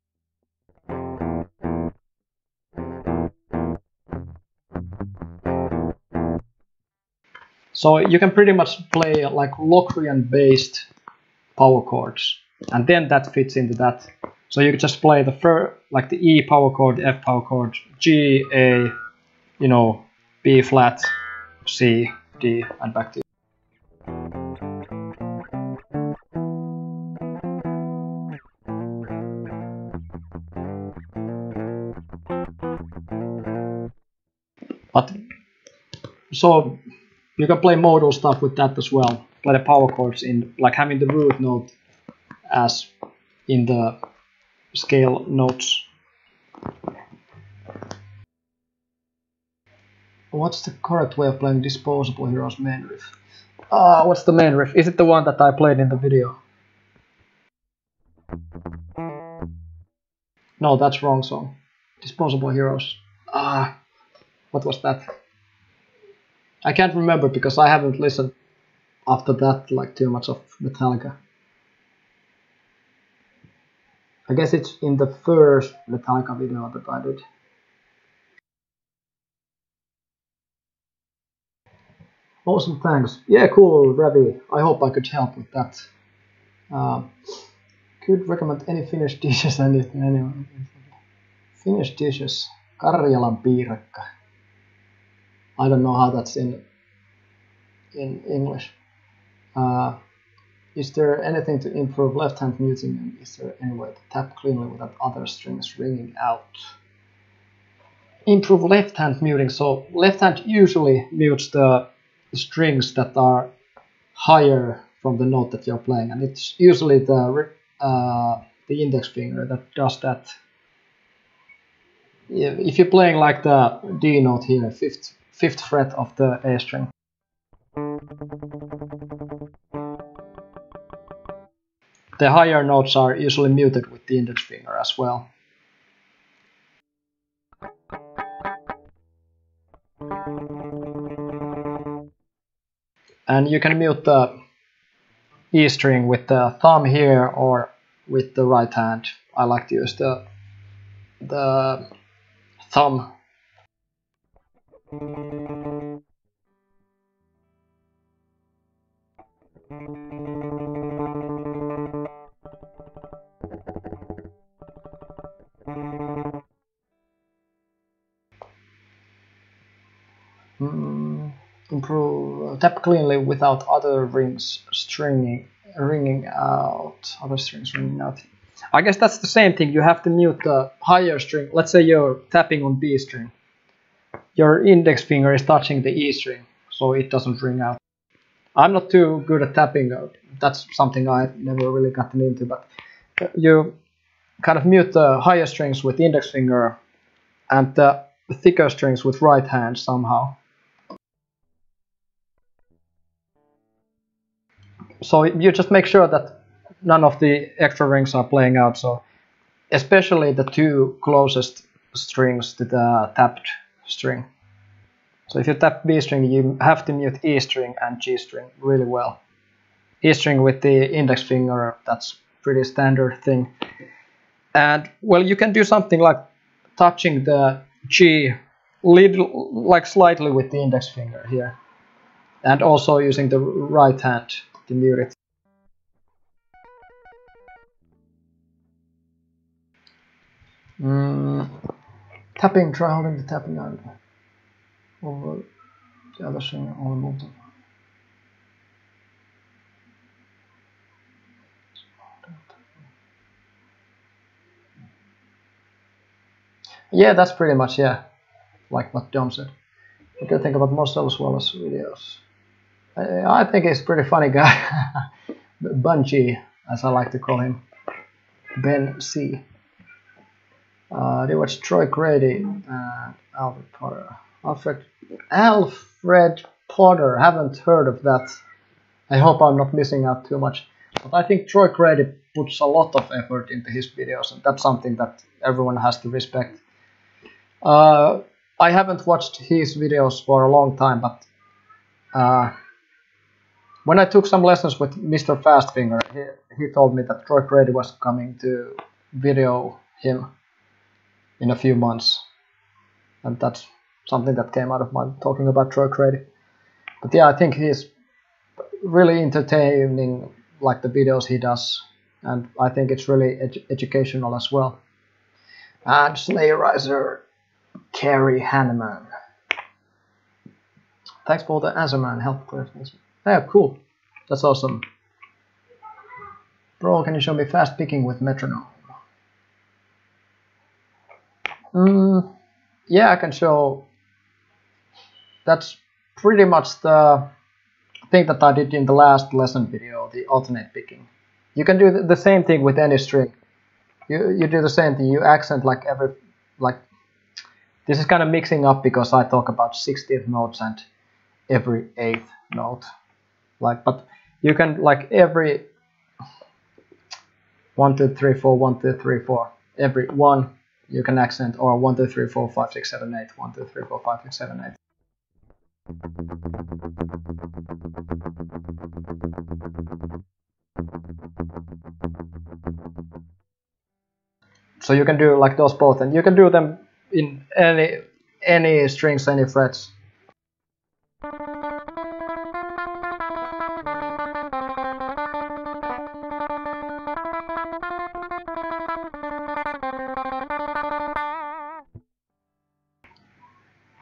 So you can pretty much play like Locrian based power chords, and then that fits into that. So you could just play like the E power chord, F power chord, G, A, B flat, C, D, and back to. But so you can play modal stuff with that as well. Play the power chords in, like, having the root note as in the scale notes. What's the correct way of playing Disposable Heroes main riff? What's the main riff? Is it the one that I played in the video? No, that's wrong song. Disposable Heroes. What was that? I can't remember because I haven't listened after that like too much of Metallica. I guess it's in the first Metallica video that I did. Awesome, thanks. Yeah, cool, Ravi. I hope I could help with that. Could recommend any Finnish dishes, anyone. Finnish dishes. Karjalan piirakka. I don't know how that's in English. Is there anything to improve left-hand muting, and is there any way to tap cleanly without other strings ringing out? Improve left-hand muting. So left hand usually mutes the strings that are higher from the note that you're playing, and it's usually the index finger that does that. If you're playing like the D note here, fifth fret of the A string, the higher notes are usually muted with the index finger as well. And you can mute the E string with the thumb here or with the right hand. I like to use the thumb. Improve tap cleanly without other rings ringing out. Other strings ringing out. I guess that's the same thing. You have to mute the higher string. Let's say you're tapping on B string. Your index finger is touching the E string, so it doesn't ring out. I'm not too good at tapping. That's something I've never really gotten into, but you kind of mute the higher strings with the index finger and the thicker strings with right hand somehow. So you just make sure that none of the extra rings are playing out, so especially the two closest strings to the tapped string. So if you tap B string, you have to mute E string and G string really well. E string with the index finger, that's pretty standard thing. And well, you can do something like touching the G like slightly with the index finger here, and also using the right hand to mute it. Tapping, try holding the tapping hand over the other string, only move them. Yeah, that's pretty much, yeah, like what Dom said. What do you think about Marcellus Wallace videos? I think he's a pretty funny guy. Bungie, as I like to call him. Ben C. They watched Troy Grady and Alfred Potter. Alfred Potter, haven't heard of that. I hope I'm not missing out too much. But I think Troy Grady puts a lot of effort into his videos, and that's something that everyone has to respect. I haven't watched his videos for a long time, but when I took some lessons with Mr. Fastfinger, he told me that Troy Grady was coming to video him in a few months, and that's something that came out of my talking about Troy Grady. But yeah, I think he's really entertaining, like the videos he does, and I think it's really educational as well. And Slayerizer Carrie Hanneman. Thanks for the answer, man. Help clear things. Yeah, cool. That's awesome. Bro, can you show me fast picking with metronome? Yeah, I can show. That's pretty much the thing that I did in the last lesson video, the alternate picking. You can do the same thing with any string. You do the same thing. You accent like this is kind of mixing up because I talk about 16th notes and every 8th note. But you can like every 1, 2, 3, 4, 1, 2, 3, 4. Every one you can accent, or 1, 2, 3, 4, 5, 6, 7, 8. 1, 2, 3, 4, 5, 6, 7, 8. So you can do like those both, and you can do them in any strings, any frets.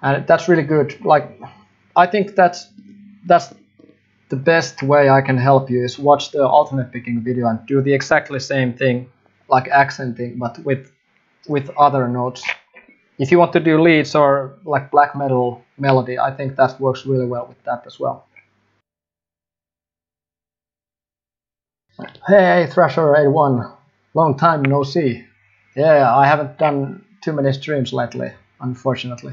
And that's really good. Like, I think that's the best way I can help you is watch the alternate picking video and do the exactly same thing, like accenting, but with other notes. If you want to do leads or like black metal melody, I think that works really well with that as well. Hey, Thrasher81, long time no see. Yeah, I haven't done too many streams lately, unfortunately.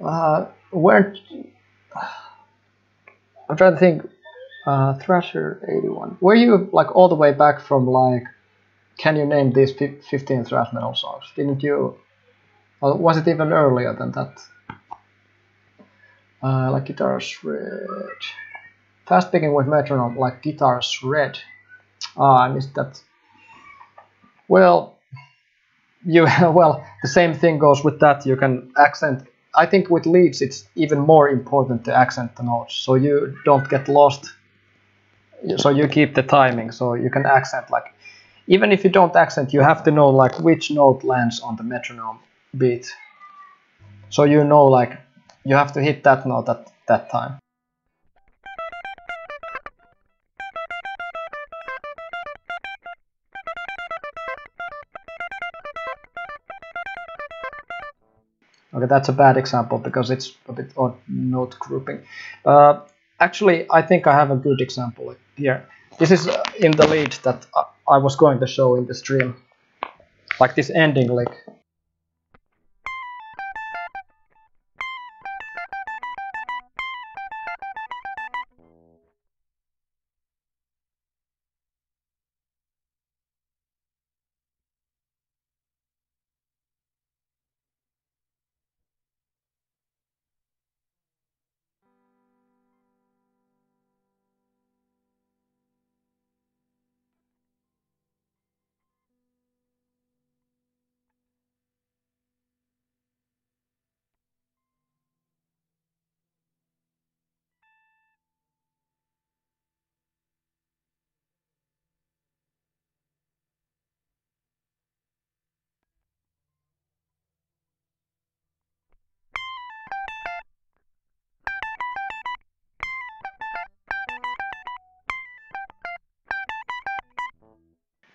I'm trying to think. Thrasher81. Were you like all the way back from like? Can you name these 15 thrash metal songs? Didn't you? Or was it even earlier than that? Like Guitar Shred. Fast picking with metronome, like Guitar Shred. I missed that. Well, the same thing goes with that. You can accent I think with leads it's even more important to accent the notes so you don't get lost. So you keep the timing, so you can accent like even if you don't accent, you have to know like which note lands on the metronome beat. So you know like you have to hit that note at that time. Okay, that's a bad example because it's a bit odd note grouping. Actually, I think I have a good example here. This is in the lead that I was going to show in the stream, like this ending lick.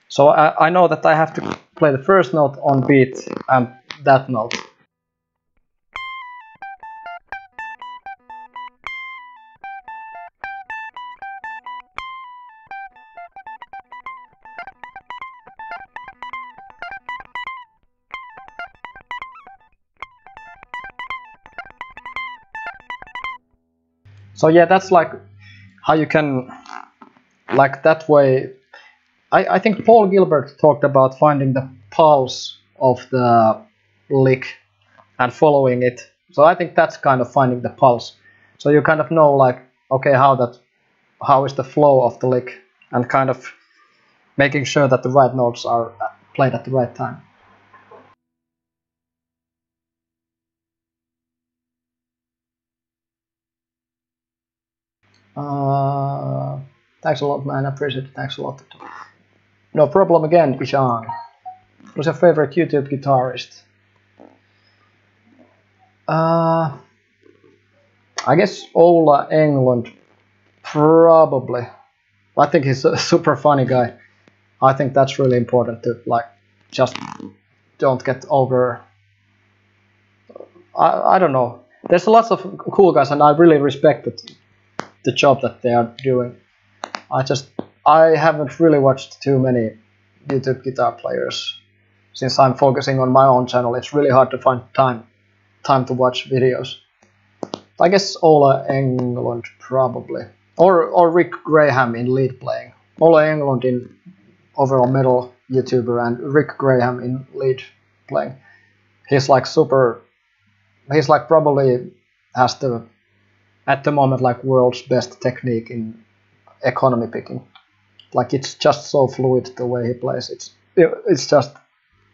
So I know that I have to play the first note on beat and that note. So yeah, that's like how you can, like that way. I think Paul Gilbert talked about finding the pulse of the lick and following it. So I think that's kind of finding the pulse. So you kind of know like, okay, how is the flow of the lick and kind of making sure that the right notes are played at the right time. Thanks a lot, man. I appreciate it. Thanks a lot. No problem again, Ishan. Who's your favorite YouTube guitarist? I guess Ola Englund, probably. I think he's a super funny guy. I think that's really important to like just don't get over. I don't know. There's lots of cool guys, and I really respect the job that they are doing. I haven't really watched too many YouTube guitar players since I'm focusing on my own channel. It's really hard to find time to watch videos. I guess Ola Englund probably, or Rick Graham in lead playing. Ola Englund in overall metal YouTuber and Rick Graham in lead playing. He's like super. He's like probably has the at the moment like world's best technique in economy picking. Like it's just so fluid the way he plays. It's just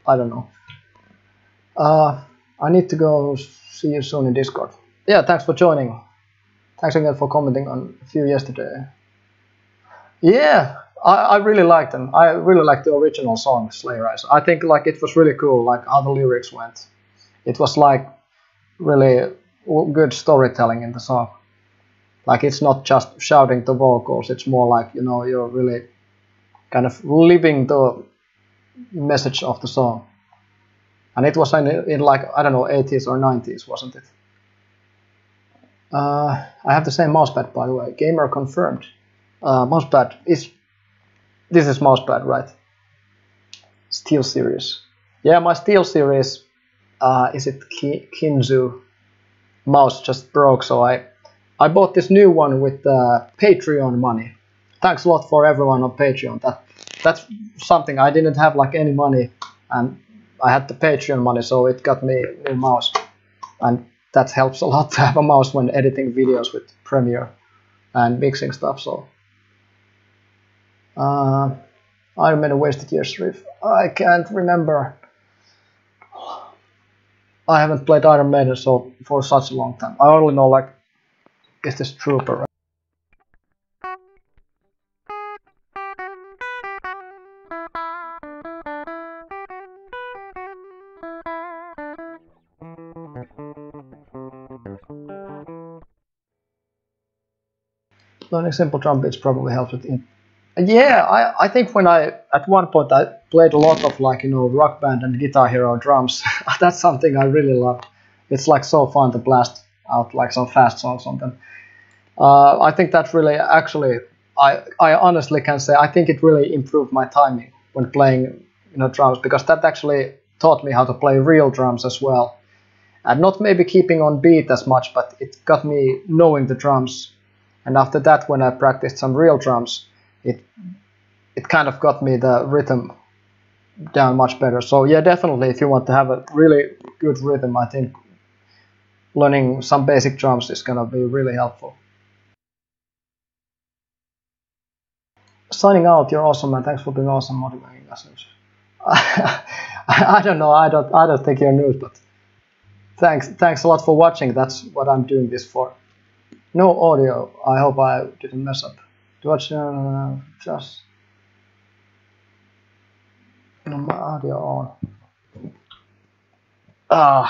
I don't know. I need to go see you soon in Discord. Yeah, thanks for joining. Thanks again for commenting on a few yesterday. Yeah, I really liked them. I really liked the original song Sleigh Rise. I think like it was really cool, like how the lyrics went. It was like really good storytelling in the song. Like it's not just shouting the vocals. It's more like you're really kind of living the message of the song. And it was in like I don't know 80s or 90s, wasn't it? I have the same mousepad, by the way. Gamer confirmed. Mousepad is. This is mousepad, right? Steel series. Yeah, my Steel series. Is it Kinzu? Mouse just broke, so I bought this new one with Patreon money. Thanks a lot for everyone on Patreon. That's something I didn't have like any money, and I had the Patreon money, so it got me a new mouse, and that helps a lot to have a mouse when editing videos with Premiere and mixing stuff. So I made a Wasted Years riff. I can't remember. I haven't played Iron Maiden so for such a long time. I only know like is this Trooper. Learning simple drum beats probably helps with it. Yeah, I think when at one point I played a lot of like, Rock Band and Guitar Hero drums. That's something I really loved. It's like so fun to blast out like some fast songs on them. I think that really actually, I honestly can say I think it really improved my timing when playing, drums, because that actually taught me how to play real drums as well. And not maybe keeping on beat as much, but it got me knowing the drums. And after that, when I practiced some real drums, it kind of got me the rhythm down much better. So yeah, definitely, if you want to have a really good rhythm, I think learning some basic drums is gonna be really helpful. Signing out, you're awesome, man. Thanks for being awesome, motivating us. I don't know. I don't think you're news, but thanks a lot for watching. That's what I'm doing this for. No audio. I hope I didn't mess up. To watch just my audio on.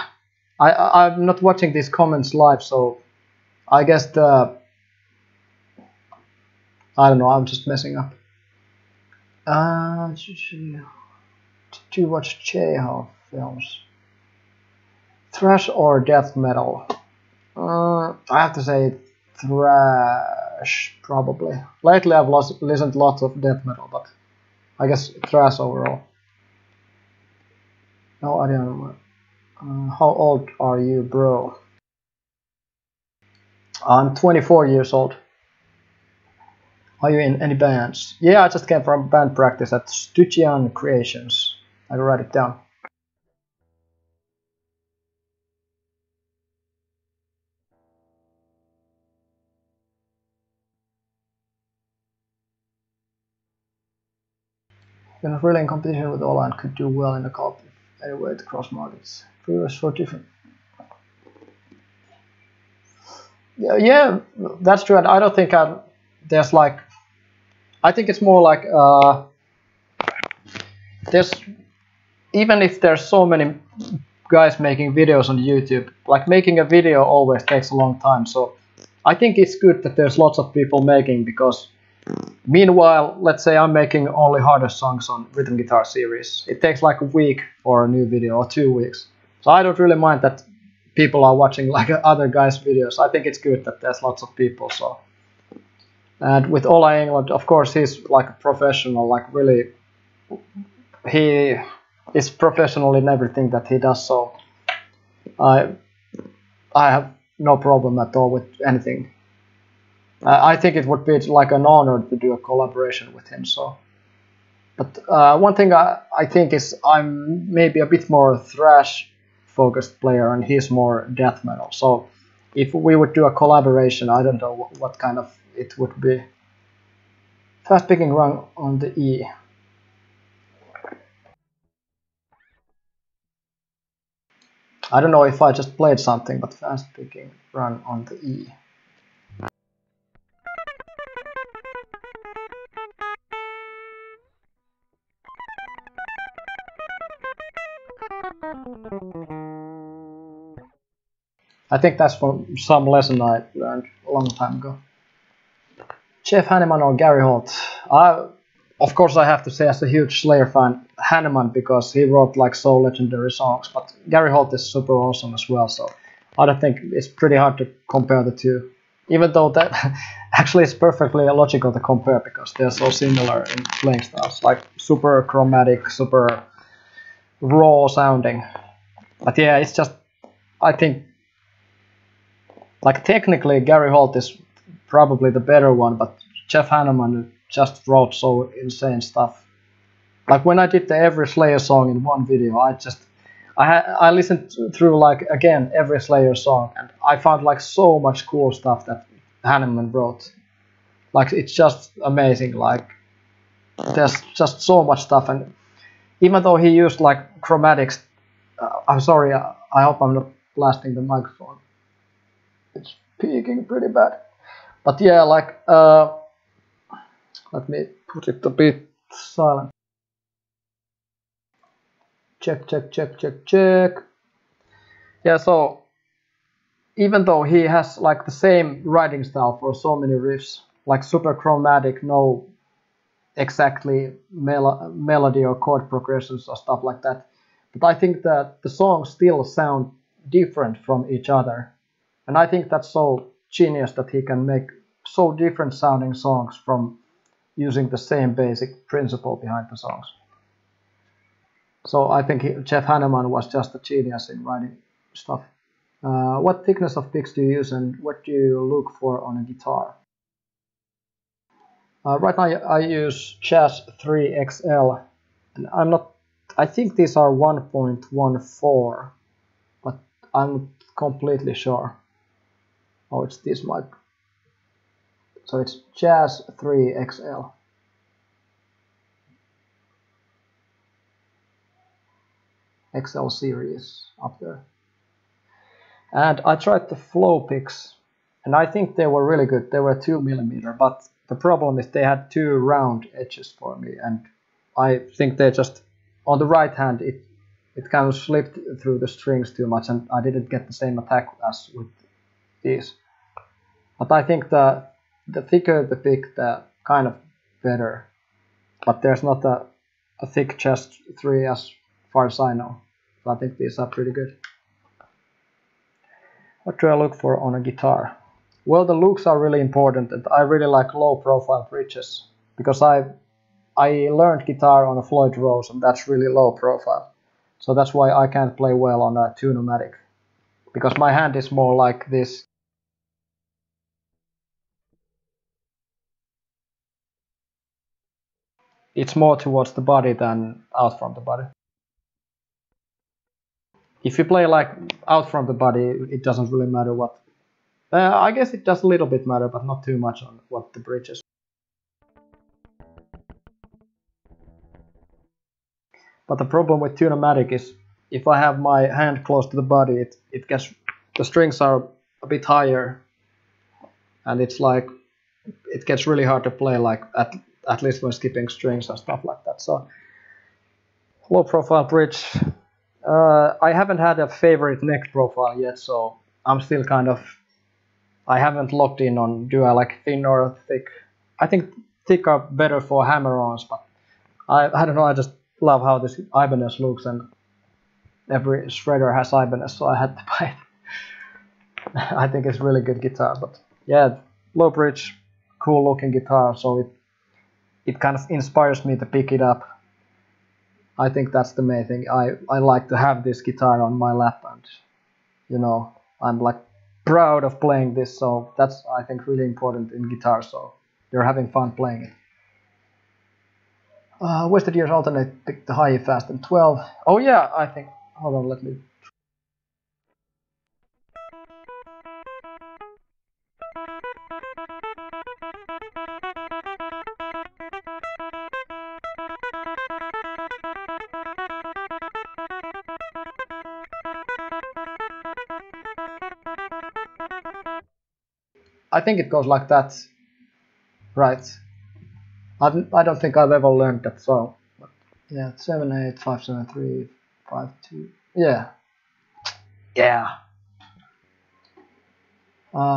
I'm not watching these comments live, so I guess I don't know. I'm just messing up. Did you watch Chekhov films? Thrash or death metal? I have to say thrash, probably. Lately I've listened lots of death metal, but I guess thrash overall. No idea. How old are you, bro? I'm 24 years old. Are you in any bands? Yeah, I just came from band practice at Stygian Creations. I will write it down. You're not really in competition with Ola and could do well in the cup anyway to cross markets. Previous for different. Yeah, that's true. And I don't think there's like. I think it's more like there's, even if there's so many guys making videos on YouTube, like making a video always takes a long time. So I think it's good that there's lots of people making, because meanwhile, let's say I'm making only harder songs on Rhythm Guitar series. It takes like a week for a new video or 2 weeks. So I don't really mind that people are watching like other guys' videos. I think it's good that there's lots of people. So, and with Ola England, of course, he's like a professional, like really, he is professional in everything that he does. So I have no problem at all with anything. I think it would be like an honor to do a collaboration with him. So, but one thing I think is I'm maybe a bit more thrash focused player and he's more death metal. So if we would do a collaboration, I don't know what kind of it would be. Fast picking run on the E. I don't know if I just played something, but fast picking run on the E. I think that's from some lesson I learned a long time ago. Jeff Hanneman or Gary Holt? Of course, I have to say, as a huge Slayer fan, Hanneman, because he wrote like so legendary songs. But Gary Holt is super awesome as well. So I don't think it's pretty hard to compare the two. Even though that actually is perfectly logical to compare, because they're so similar in playing styles, like super chromatic, super raw sounding. But yeah, it's just, I think, like technically Gary Holt is probably the better one, but Jeff Hanneman just wrote so insane stuff. Like when I did the every Slayer song in one video, I listened through like again every Slayer song, and I found like so much cool stuff that Hanneman wrote. Like it's just amazing. Like there's just so much stuff, and even though he used like chromatics, I'm sorry, I hope I'm not blasting the microphone. It's peaking pretty bad. But yeah, like, let me put it a bit silent. Check, check, check, check, check. Yeah, so even though he has like the same writing style for so many riffs, like super chromatic, no exactly melody or chord progressions or stuff like that, but I think that the songs still sound different from each other. And I think that's so genius that he can make so different sounding songs from using the same basic principle behind the songs. So I think Jeff Hanneman was just a genius in writing stuff. What thickness of picks do you use and what do you look for on a guitar? Right now I use Jazz 3 XL. And I think these are 1.14, but I'm not completely sure. Oh, it's this mic. So it's Jazz 3 XL. XL series up there. And I tried the flow picks, and I think they were really good. They were 2mm, but the problem is they had two round edges for me, and I think they just, on the right hand, it kind of slipped through the strings too much, and I didn't get the same attack as with these. But I think the thicker the pick, the kind of better. But there's not a thick chest 3 as far as I know. So I think these are pretty good. What do I look for on a guitar? Well, the looks are really important, and I really like low profile bridges because I learned guitar on a Floyd Rose, and that's really low profile. So that's why I can't play well on a Tune-o-matic, because my hand is more like this. It's more towards the body than out from the body. If you play like out from the body, it doesn't really matter what. I guess it does a little bit matter, but not too much on what the bridge is. But the problem with Tune-o-matic is if I have my hand close to the body, it gets, the strings are a bit higher, and it's like it gets really hard to play, like at least when skipping strings and stuff like that. So low profile bridge. I haven't had a favorite neck profile yet, so I'm still kind of, I haven't locked in on do I like thin or thick. I think thick are better for hammer-ons, but I don't know, I just love how this Ibanez looks, and every shredder has Ibanez, so I had to buy it. I think it's really good guitar, but yeah, low bridge, cool looking guitar, so it kind of inspires me to pick it up. I think that's the main thing. I like to have this guitar on my lap, and you know, I'm like proud of playing this, so that's, I think, really important in guitar, so you're having fun playing it. Wasted Years alternate, pick the high fast and 12. Oh yeah, I think, hold on, let me. I think it goes like that, right? I don't think I've ever learned that song. But yeah, 7 8 5 7 3 5 2. Yeah, yeah.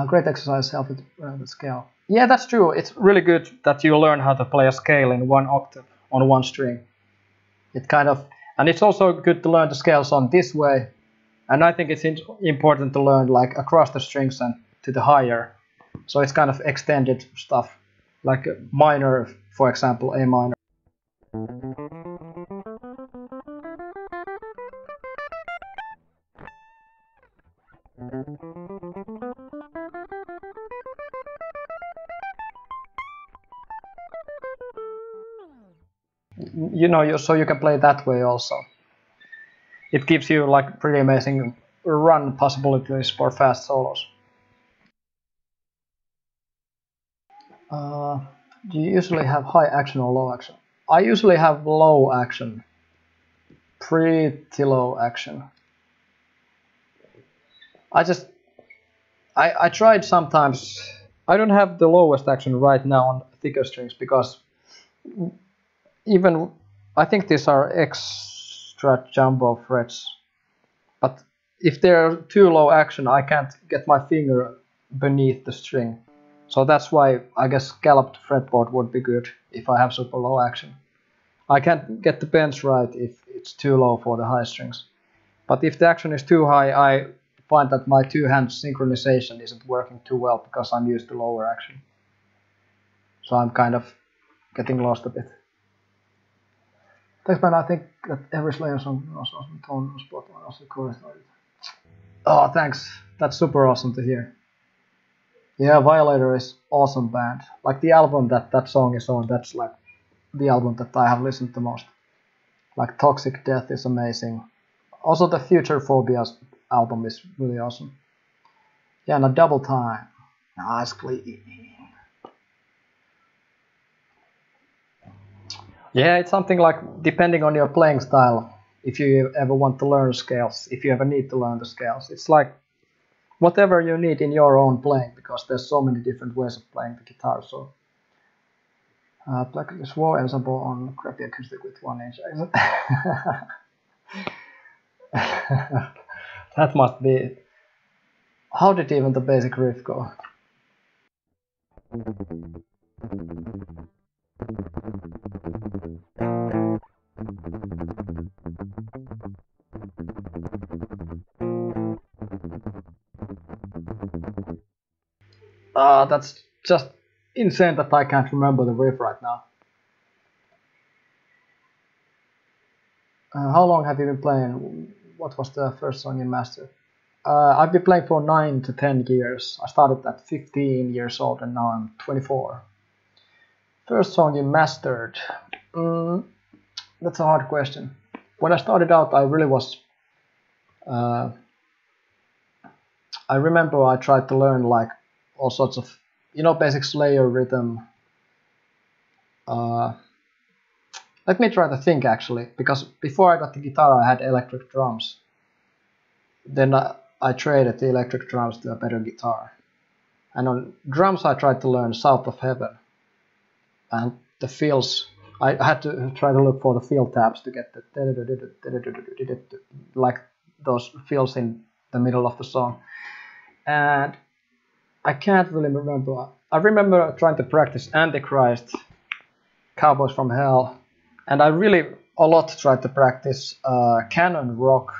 Great exercise, help with the scale. Yeah, that's true. It's really good that you learn how to play a scale in one octave on one string. It kind of, and it's also good to learn the scales on this way. And I think it's important to learn like across the strings and to the higher. So it's kind of extended stuff, like a minor, for example, A minor. You know, so you can play that way also. It gives you like pretty amazing run possibilities for fast solos. Do you usually have high action or low action? I usually have low action, pretty low action. I just I tried sometimes. I don't have the lowest action right now on thicker strings because even I think these are extra jumbo frets, but if they're too low action, I can't get my finger beneath the string. So that's why I guess scalloped fretboard would be good if I have super low action. I can't get the bends right if it's too low for the high strings. But if the action is too high, I find that my two-hand synchronization isn't working too well because I'm used to lower action. So I'm kind of getting lost a bit. Thanks, man. I think that every Slayer song was awesome tone spot on also chorus. Oh, thanks. That's super awesome to hear. Yeah, Violator is awesome band. Like the album that song is on, that's like the album that I have listened to most. Like Toxic Death is amazing. Also the Future Phobias album is really awesome. Yeah, and a Double Time. Nice clean. Yeah, it's something like depending on your playing style. If you ever want to learn scales, if you ever need to learn the scales, it's like whatever you need in your own playing because there's so many different ways of playing the guitar. So Black Swore ensemble on crappy acoustic with 1 inch. That must be. How did even the basic riff go? That's just insane that I can't remember the riff right now. How long have you been playing? What was the first song you mastered? I've been playing for 9 to 10 years. I started at 15 years old and now I'm 24. First song you mastered? That's a hard question. When I started out, I really was. I remember I tried to learn like all sorts of, basic Slayer rhythm. Let me try to think actually, because before I got the guitar, I had electric drums. Then I traded the electric drums to a better guitar. And on drums, I tried to learn South of Heaven. And the fills, I had to try to look for the fill tabs to get the like those fills in the middle of the song. And I can't really remember. I remember trying to practice Antichrist, Cowboys from Hell, and I really a lot tried to practice Canon Rock.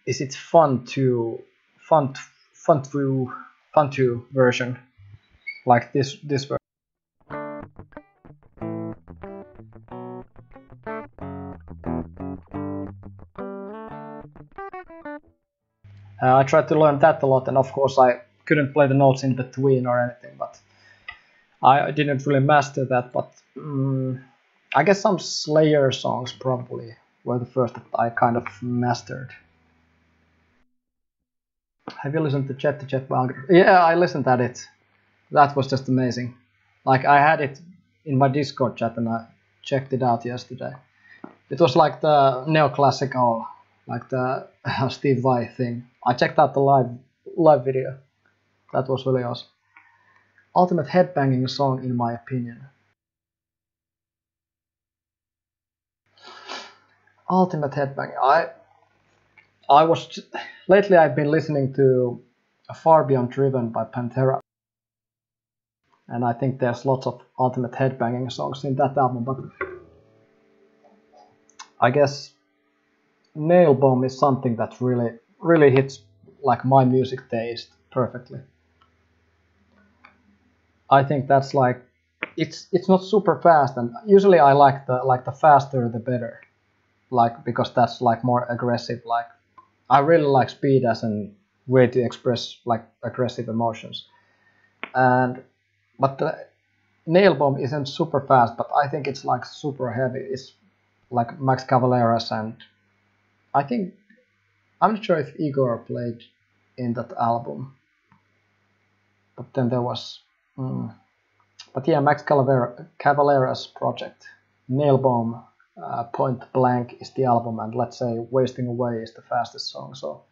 Is it Fun to version, like this version? I tried to learn that a lot, and of course I couldn't play the notes in between or anything, but I didn't really master that. But I guess some Slayer songs probably were the first that I kind of mastered. Have you listened to Jet Valkyrie? Yeah, I listened at it. That was just amazing. Like I had it in my Discord chat and I checked it out yesterday. It was like the neoclassical, like the Steve Vai thing. I checked out the live video. That was really awesome. Ultimate headbanging song in my opinion. Ultimate headbanging. I was lately I've been listening to Far Beyond Driven by Pantera. And I think there's lots of ultimate headbanging songs in that album, but I guess Nail Bomb is something that really hits like my music taste perfectly. I think that's like it's not super fast, and usually I like the faster the better, like because that's like more aggressive. Like I really like speed as a way to express like aggressive emotions, but the Nail Bomb isn't super fast, but I think it's like super heavy. It's like Max Cavalera's, and I think I'm not sure if Igor played in that album, but then there was. But yeah, Max Cavalera's project, Nail Bomb. Point Blank is the album, and let's say Wasting Away is the fastest song. So,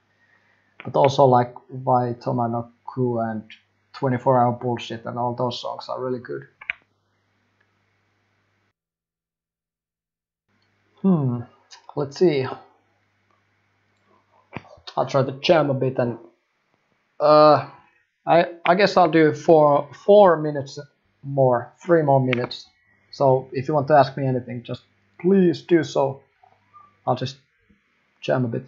but also like Why Toma no Ku and 24 Hour Bullshit and all those songs are really good. Let's see. I'll try to jam a bit, and I guess I'll do 4 minutes more, 3 more minutes. So if you want to ask me anything, just please do so. I'll just jam a bit.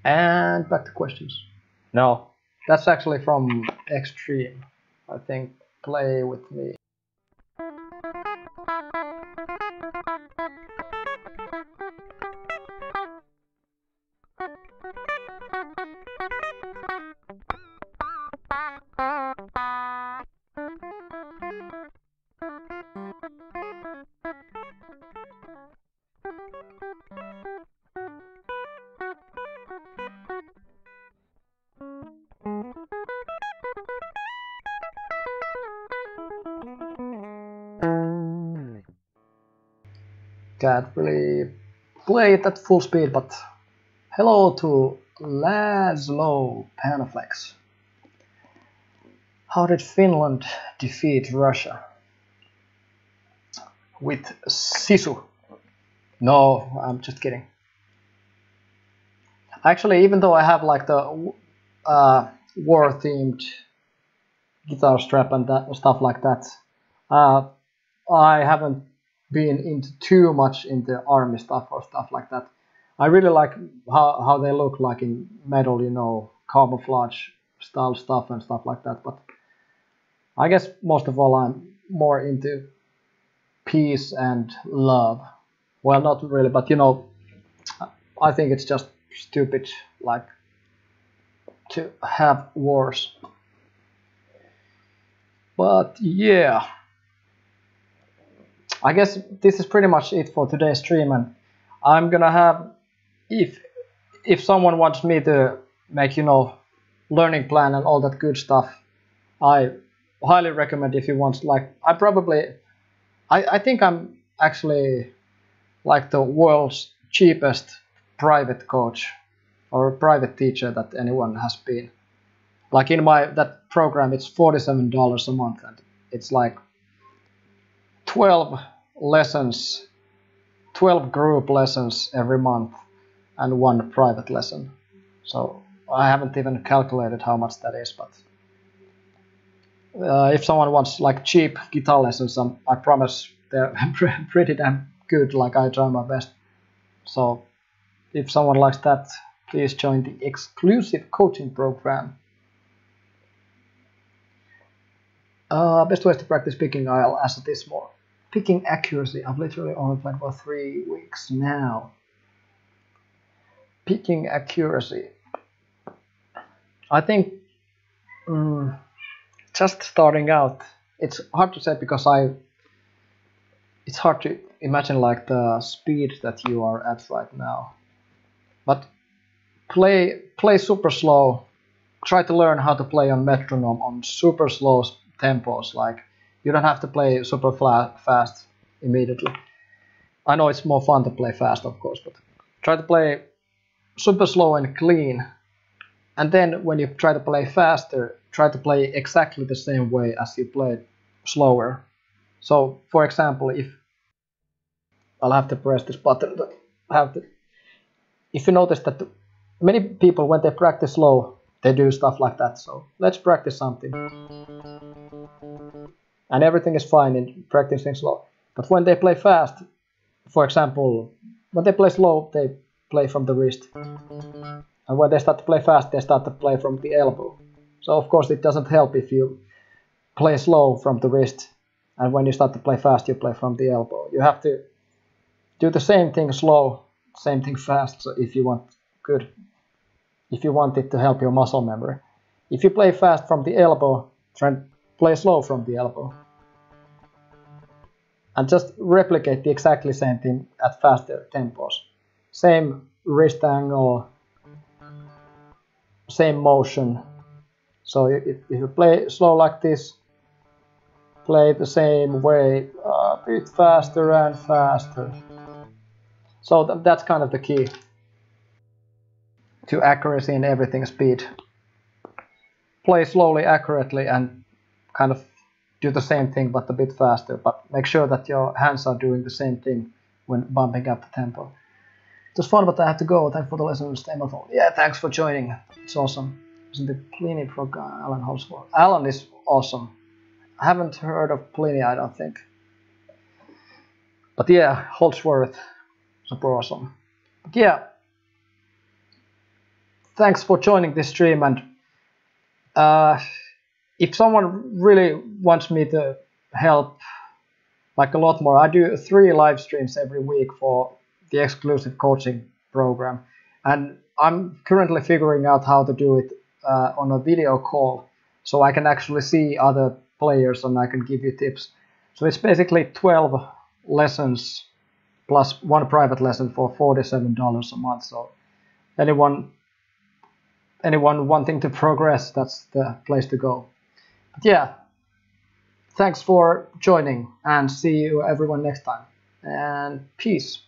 And back to questions. No, that's actually from Extreme. I think Play With Me. Can't really play it at full speed, but hello to Laszlo Panaflex. How did Finland defeat Russia? With Sisu. No, I'm just kidding. Actually, even though I have like the war-themed guitar strap and that stuff like that, I haven't been into too much into army stuff or stuff like that. I really like how they look like in metal, you know, camouflage style stuff and stuff like that. But I guess most of all I'm more into peace and love. Well, not really, but you know, I think it's just stupid, like, to have wars. But yeah, I guess this is pretty much it for today's stream, and I'm gonna have, if someone wants me to make, you know, learning plan and all that good stuff, I highly recommend. If you want, like, I think I'm actually like the world's cheapest private coach or private teacher that anyone has been. Like in that program, it's $47 a month, and it's like 12 lessons, 12 group lessons every month, and 1 private lesson. So I haven't even calculated how much that is, but if someone wants like cheap guitar lessons, I promise they're pretty damn good. Like, I try my best. So if someone likes that, please join the exclusive coaching program. Best ways to practice picking, I'll answer this more. Picking accuracy, I've literally only played for 3 weeks now. Picking accuracy, I think just starting out, it's hard to say because it's hard to imagine like the speed that you are at right now. But play super slow. Try to learn how to play on metronome on super slow tempos. Like, you don't have to play super fast immediately. I know it's more fun to play fast, of course, but try to play super slow and clean. And then when you try to play faster, try to play exactly the same way as you played slower. So, for example, if I'll have to press this button, if you notice that many people, when they practice slow, they do stuff like that. So let's practice something. And everything is fine in practicing slow. But when they play fast, for example, when they play slow, they play from the wrist. And when they start to play fast, they start to play from the elbow. So of course it doesn't help if you play slow from the wrist, and when you start to play fast, you play from the elbow. You have to do the same thing slow, same thing fast, so if you want it to help your muscle memory. If you play fast from the elbow, try and play slow from the elbow. And just replicate the exactly same thing at faster tempos. Same wrist angle, same motion. So if you play slow like this, play the same way, a bit faster and faster. So that's kind of the key to accuracy in everything, speed. Play slowly, accurately, and kind of do the same thing but a bit faster, but make sure that your hands are doing the same thing when bumping up the tempo. It was fun, but I have to go. Thanks for the lesson. Stay on my phone. Yeah, thanks for joining. It's awesome. Isn't the Pliny program Alan Holdsworth? Alan is awesome. I haven't heard of Pliny, I don't think. But yeah, Holdsworth, super awesome. But yeah, thanks for joining this stream. And if someone really wants me to help, like a lot more, I do 3 live streams every week for the exclusive coaching program. And I'm currently figuring out how to do it on a video call, so I can actually see other players and I can give you tips. So it's basically 12 lessons plus 1 private lesson for $47 a month. So anyone wanting to progress, that's the place to go. But yeah, thanks for joining, and see you everyone next time, and peace.